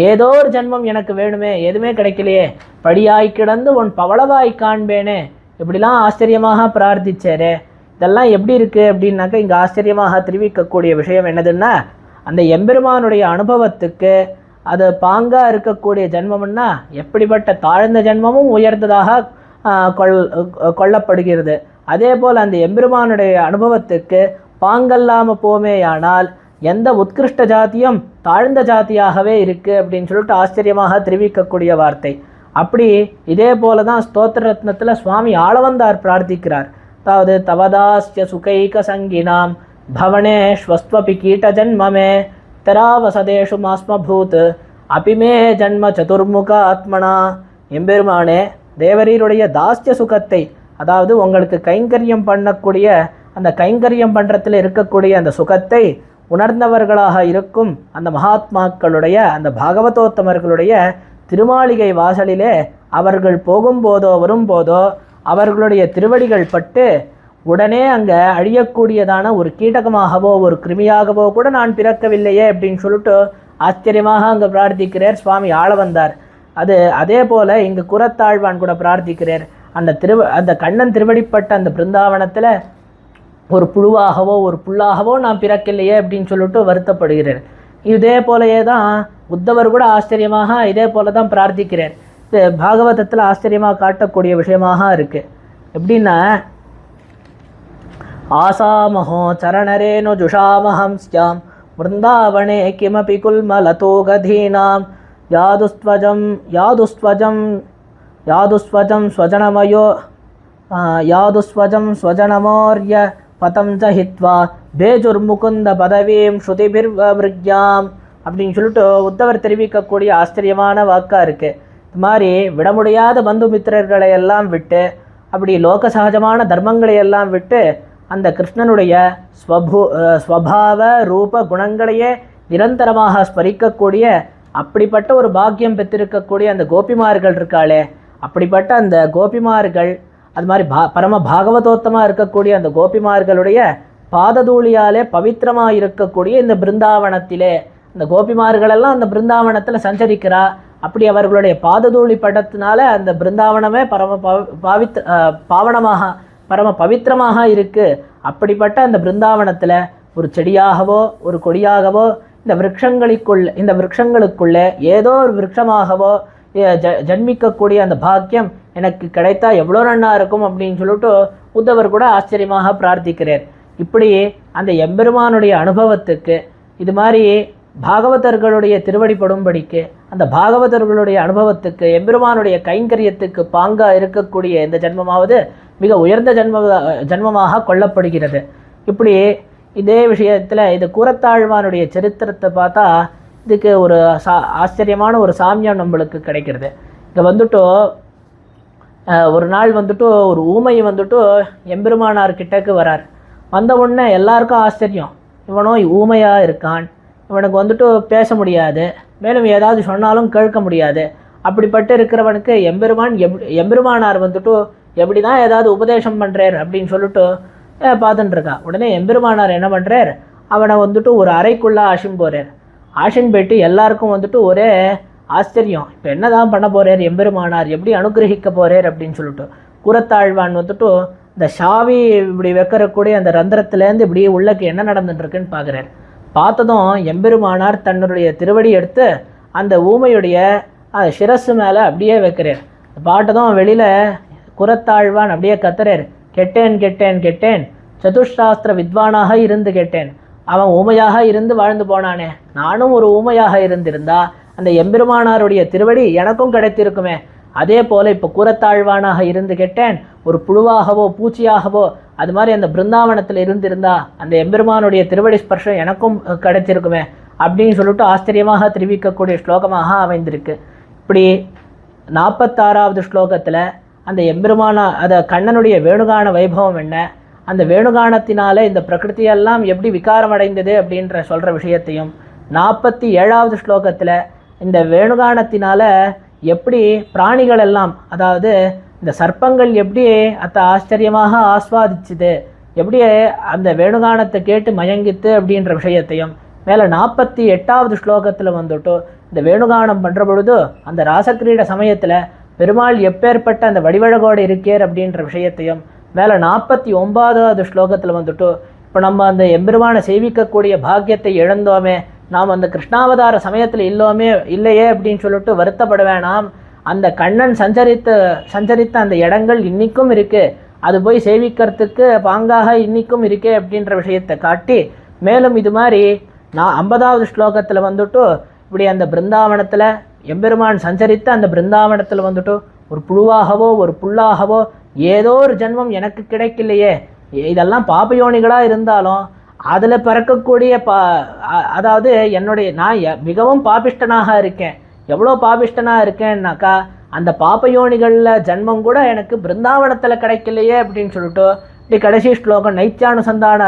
ஏதோ ஒரு ஜன்மம் எனக்கு வேணுமே, எதுவுமே கிடைக்கலையே, படியாய் கிடந்து உன் பவளவாய் காண்பேனே, இப்படிலாம் ஆச்சரியமாக பிரார்த்திச்சாரு. இதெல்லாம் எப்படி இருக்குது அப்படின்னாக்கா இங்கே ஆச்சரியமாக தெரிவிக்கக்கூடிய விஷயம் என்னதுன்னா, அந்த எம்பெருமானுடைய அனுபவத்துக்கு அது பாங்காக இருக்கக்கூடிய ஜென்மம்னா எப்படிப்பட்ட தாழ்ந்த ஜென்மமும் உயர்ந்ததாக கொள்ளப்படுகிறது. அதே போல் அந்த எம்பெருமானுடைய அனுபவத்துக்கு பாங்கல்லாமல் போமேயானால் எந்த உத்கிருஷ்ட ஜாத்தியம் தாழ்ந்த ஜாத்தியாகவே இருக்குது அப்படின்னு சொல்லிட்டு ஆச்சரியமாக தெரிவிக்கக்கூடிய வார்த்தை. அப்படி இதே போல தான் ஸ்தோத்திர ரத்னத்தில் சுவாமி ஆளவந்தார் பிரார்த்திக்கிறார். அதாவது தவதாஸ்ய சுகைக சங்கினாம் பவனே ஸ்வஸ்வபி கீட்ட ஜன்மமே தராவசதேஷு மாஸ்மபூத் அபிமே ஜன்ம சதுர்முக ஆத்மனா. எம்பெருமானே, தேவரீருடைய தாஸ்ய சுகத்தை, அதாவது உங்களுக்கு கைங்கரியம் பண்ணக்கூடிய அந்த கைங்கரியம் பண்ணுறதுல இருக்கக்கூடிய அந்த சுகத்தை உணர்ந்தவர்களாக இருக்கும் அந்த மகாத்மாக்களுடைய அந்த பாகவதோத்தமர்களுடைய திருமாளிகை வாசலிலே அவர்கள் போகும்போதோ வரும்போதோ அவர்களுடைய திருவடிகள் பட்டு உடனே அங்கே அழியக்கூடியதான ஒரு கீட்டகமாகவோ ஒரு கிருமியாகவோ கூட நான் பிறக்கவில்லையே அப்படின்னு சொல்லிட்டு ஆச்சரியமாக அங்கே பிரார்த்திக்கிறார் சுவாமி ஆள வந்தார். அதே போல் இங்கு குரத்தாழ்வான் கூட பிரார்த்திக்கிறார். அந்த கண்ணன் திருவடிப்பட்ட அந்த பிருந்தாவனத்தில் ஒரு புழுவாகவோ ஒரு புல்லாகவோ நான் பிறக்கலையே அப்படின்னு சொல்லிட்டு வருத்தப்படுகிறார். இதே போலயே தான் உத்தவர் கூட ஆச்சரியமாக இதே போல தான் பிரார்த்திக்கிறார். இது பாகவதத்தில் ஆச்சரியமாக காட்டக்கூடிய விஷயமாக இருக்குது. எப்படின்னா, ஆசாமஹோ சரணரேனு ஜுஷாமஹம் ஸ்யாம் விருந்தாவனே கிமபி குல்மலதோகதீனாம் யாதுஸ்வஜம் ஸ்வஜனமோர்ய பதம் ஜஹித்வா பேஜுர்முகுந்த பதவீம் ஸ்ருதிபிர்வமிருக்யாம் அப்படின்னு சொல்லிட்டு உத்தவர் தெரிவிக்கக்கூடிய ஆச்சரியமான வாக்காக இருக்குது. இது மாதிரி விட முடியாத பந்து மித்திரர்களை எல்லாம் விட்டு, அப்படி லோக சகஜமான தர்மங்களை எல்லாம் விட்டு அந்த கிருஷ்ணனுடைய ஸ்வபாவ ரூப குணங்களையே நிரந்தரமாக ஸ்மரிக்கக்கூடிய அப்படிப்பட்ட ஒரு பாக்கியம் பெற்றிருக்கக்கூடிய அந்த கோபிமார்கள் இருக்காளே, அப்படிப்பட்ட அந்த கோபிமார்கள், அது மாதிரி பரம பாகவதோத்தமாக இருக்கக்கூடிய அந்த கோபிமார்களுடைய பாததூளியாலே பவித்திரமாக இருக்கக்கூடிய இந்த பிருந்தாவனத்திலே அந்த கோபிமார்களெல்லாம் அந்த பிருந்தாவனத்தில் சஞ்சரிக்கிறா. அப்படி அவர்களுடைய பாததூளி படத்தினால அந்த பிருந்தாவனமே பரம பவித்திரமாக இருக்குது. அப்படிப்பட்ட அந்த பிருந்தாவனத்தில் ஒரு செடியாகவோ ஒரு கொடியாகவோ இந்த விருட்சங்களுக்குள்ளே ஏதோ ஒரு விருட்சமாகவோ ஜன்மிக்கக்கூடிய அந்த பாக்கியம் எனக்கு கிடைத்தா எவ்வளோ நன்னா இருக்கும் அப்படின்னு சொல்லிட்டு உத்தவர் கூட ஆச்சரியமாக பிரார்த்திக்கிறார். இப்படி அந்த எம்பெருமானுடைய அனுபவத்துக்கு இது மாதிரி பாகவதர்களுடைய திருவடிப்படும்படிக்கு அந்த பாகவதர்களுடைய அனுபவத்துக்கு எம்பெருமானுடைய கைங்கரியத்துக்கு பாங்கா இருக்கக்கூடிய இந்த ஜென்மமாவது மிக உயர்ந்த ஜென்மமாக கொள்ளப்படுகிறது. இப்படி இதே விஷயத்தில் இது கூரத்தாழ்வானுடைய சரித்திரத்தை பார்த்தா இதுக்கு ஒரு ஆச்சரியமான ஒரு சாமியம் நம்மளுக்கு கிடைக்கிறது. இங்கே வந்துட்டு ஒரு நாள் வந்துட்டு ஒரு ஊமை வந்துட்டு எம்பெருமானார் கிட்டக்கு வரார். வந்த உடனே எல்லாருக்கும் ஆச்சரியம், இவனோ ஊமையாக இருக்கான், இவனுக்கு வந்துட்டு பேச முடியாது, மேலும் ஏதாவது சொன்னாலும் கேட்க முடியாது. அப்படிப்பட்டு இருக்கிறவனுக்கு எம்பெருமானார் வந்துட்டு எப்படி தான் ஏதாவது உபதேசம் பண்ணுறார் அப்படின்னு சொல்லிட்டு பார்த்துட்டுருக்கான். உடனே எம்பெருமானார் என்ன பண்ணுறார், அவனை வந்துட்டு ஒரு அறைக்குள்ளே ஆஷின் போகிறார். ஆஷின் போயிட்டு எல்லாருக்கும் வந்துட்டு ஒரே ஆச்சரியம், இப்போ என்ன தான் பண்ண போகிறார் எம்பெருமானார், எப்படி அனுகிரகிக்க போகிறார் அப்படின்னு சொல்லிட்டு. கூரத்தாழ்வான் வந்துட்டு இந்த ஷாவி இப்படி வைக்கிறக்கூடிய அந்த ரந்திரத்துலேருந்து இப்படி உள்ளக்கு என்ன நடந்துட்டுருக்குன்னு பார்க்குறார். பார்த்ததும் எம்பெருமானார் தன்னுடைய திருவடி எடுத்து அந்த ஊமையுடைய சிரஸு மேலே அப்படியே வைக்கிறார். பார்த்ததும் வெளியில் குரத்தாழ்வான் அப்படியே கத்துறார், கெட்டேன் சதுஷாஸ்திர வித்வானாக இருந்து கேட்டேன், அவன் ஊமையாக இருந்து வாழ்ந்து போனானே, நானும் ஒரு ஊமையாக இருந்திருந்தா அந்த எம்பெருமானாருடைய திருவடி எனக்கும் கிடைத்திருக்குமே. அதே போல் இப்போ கூரத்தாழ்வானாக இருந்து கேட்டேன், ஒரு புழுவாகவோ பூச்சியாகவோ அது மாதிரி அந்த பிருந்தாவனத்தில் இருந்திருந்தா அந்த எம்பெருமானுடைய திருவடி ஸ்பர்ஷம் எனக்கும் கிடைச்சிருக்குமே அப்படின்னு சொல்லிட்டு ஆச்சரியமாக தெரிவிக்கக்கூடிய ஸ்லோகமாக அமைந்திருக்கு. இப்படி 46வது ஸ்லோகத்தில் அந்த கண்ணனுடைய வேணுகான வைபவம் என்ன, அந்த வேணுகானத்தினாலே இந்த பிரகிருதியெல்லாம் எப்படி விகாரம் அடைந்தது அப்படின்ற சொல்கிற விஷயத்தையும், 47வது ஸ்லோகத்தில் இந்த வேணுகானத்தினால எப்படி பிராணிகள் எல்லாம், அதாவது இந்த சர்ப்பங்கள் எப்படி ஆச்சரியமாக ஆஸ்வாதிச்சுது, எப்படி அந்த வேணுகானத்தை கேட்டு மயங்கித்து அப்படின்ற விஷயத்தையும், மேலே 48வது ஸ்லோகத்தில் வந்துட்டு இந்த வேணுகானம் பண்ணுற பொழுது அந்த ராசக்கிரீட சமயத்தில் பெருமாள் எப்பேற்பட்ட அந்த வடிவழகோடு இருக்கேர் அப்படின்ற விஷயத்தையும், மேலே 49வது ஸ்லோகத்தில் வந்துட்டு இப்போ நம்ம அந்த எம்பெருமானை சேவிக்கக்கூடிய பாக்கியத்தை இழந்தோமே, நாம் அந்த கிருஷ்ணாவதார சமயத்தில் இல்லையே அப்படின்னு சொல்லிட்டு வருத்தப்பட வேணாம், அந்த கண்ணன் சஞ்சரித்த அந்த இடங்கள் இன்றைக்கும் இருக்குது, அது போய் சேவிக்கிறதுக்கு பாங்காக இன்றைக்கும் இருக்கே அப்படின்ற விஷயத்தை காட்டி, மேலும் இது மாதிரி 50வது ஸ்லோகத்தில் வந்துட்டு இப்படி அந்த பிருந்தாவனத்தில் எம்பெருமான் சஞ்சரித்த அந்த பிருந்தாவனத்தில் வந்துட்டு ஒரு புழுவாகவோ ஒரு புல்லாகவோ ஏதோ ஒரு ஜென்மம் எனக்கு கிடைக்கலையே, இதெல்லாம் பாபயோனிகளாக இருந்தாலும் அதில் பிறக்கக்கூடிய அதாவது என்னுடைய நான் மிகவும் பாபிஷ்டனாக இருக்கேன். எவ்வளோ பாபிஷ்டனாக இருக்கேன்னாக்கா அந்த பாப்பயோனிகளில் ஜன்மம் கூட எனக்கு பிருந்தாவனத்தில் கிடைக்கலையே அப்படின்னு சொல்லிட்டு இப்படி கடைசி ஸ்லோகம் நைத்தியானுசந்தான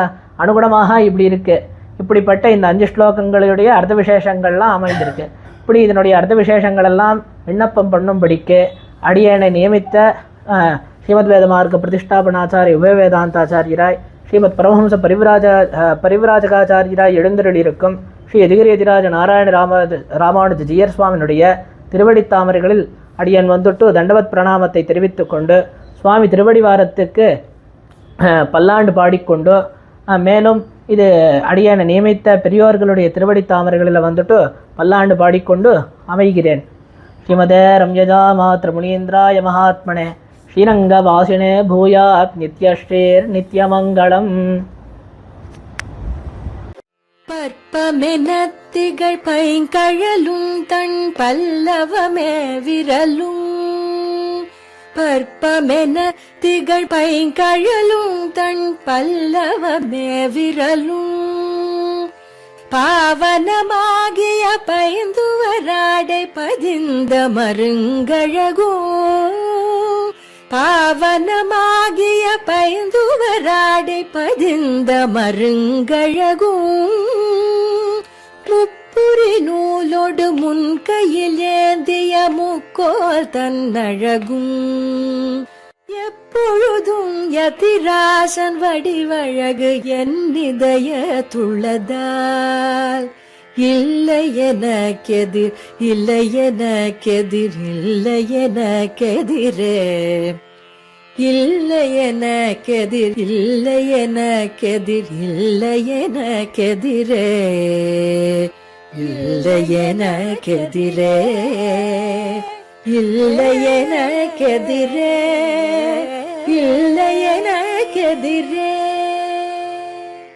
அனுகுணமாக இப்படி இருக்குது. இப்படிப்பட்ட இந்த 5 ஸ்லோகங்களுடைய அர்த்த விசேஷங்கள்லாம் அமைந்திருக்கு. இப்படி இதனுடைய அர்த்த விசேஷங்களெல்லாம் விண்ணப்பம் பண்ணும்படிக்கு அடியனை நியமித்த ஸ்ரீமத் வேதமார்க்க பிரதிஷ்டாபனாச்சாரிய உபவேதாந்தாச்சாரியராய் ஸ்ரீமத் பரமஹம்ச பரிவிராஜகாச்சாரியராய் எழுந்தருளிருக்கும் ஸ்ரீ எதிகிரி எதிராஜ நாராயண ராமானுஜ ஜீயர் சுவாமியினுடைய திருவடித்தாமரைகளில் அடியன் வந்துட்டு தண்டவத் பிரணாமத்தை தெரிவித்து கொண்டு சுவாமி திருவடி வாரத்துக்கு பல்லாண்டு பாடிக்கொண்டு மேலும் இது அடியனை நியமித்த பெரியோர்களுடைய திருவடி தாமரைகளில் வந்துட்டு பல்லாண்டு பாடிக்கொண்டு அமைகிறேன். ஸ்ரீமதே ரம்யஜா மாத்ர முனீந்திராய மகாத்மனே ஸ்ரீரங்க வாசினே பூயாத் நித்யஸ்ரீர் நித்யமங்களம். பற்பமெனத்திகள் பைங்கழலும் தன் பல்லவமே விரலும் பற்பமென திகழ் பைங்கழலும் தன் பல்லவமே விரலும் பாவனமாகிய பைந்துவராடை பதிந்த மருங்கழகோ பாவனமாகிய பைந்துவராடை பதிந்த மருங்கழகோ முப்புரி நூலோடு முன்கையில் ஏந்திய முக்கோல் தன்னழகும் எப்பொழுதும் யதிராசன் வடிவழகு என் இதயத்துள்ளதால் இல்லை எனக்கெதிர் இல்லை எனக்கெதிர் இல்லை எனக்கெதிரே இல்லை எனக்கெதிர் இல்லை எனக்கெதிர் இல்லை எனக்கெதிரே இல்லை எனக்கெதிரே இல்லை எனக்கெதிரே இல்லை எனக்கெதிரே.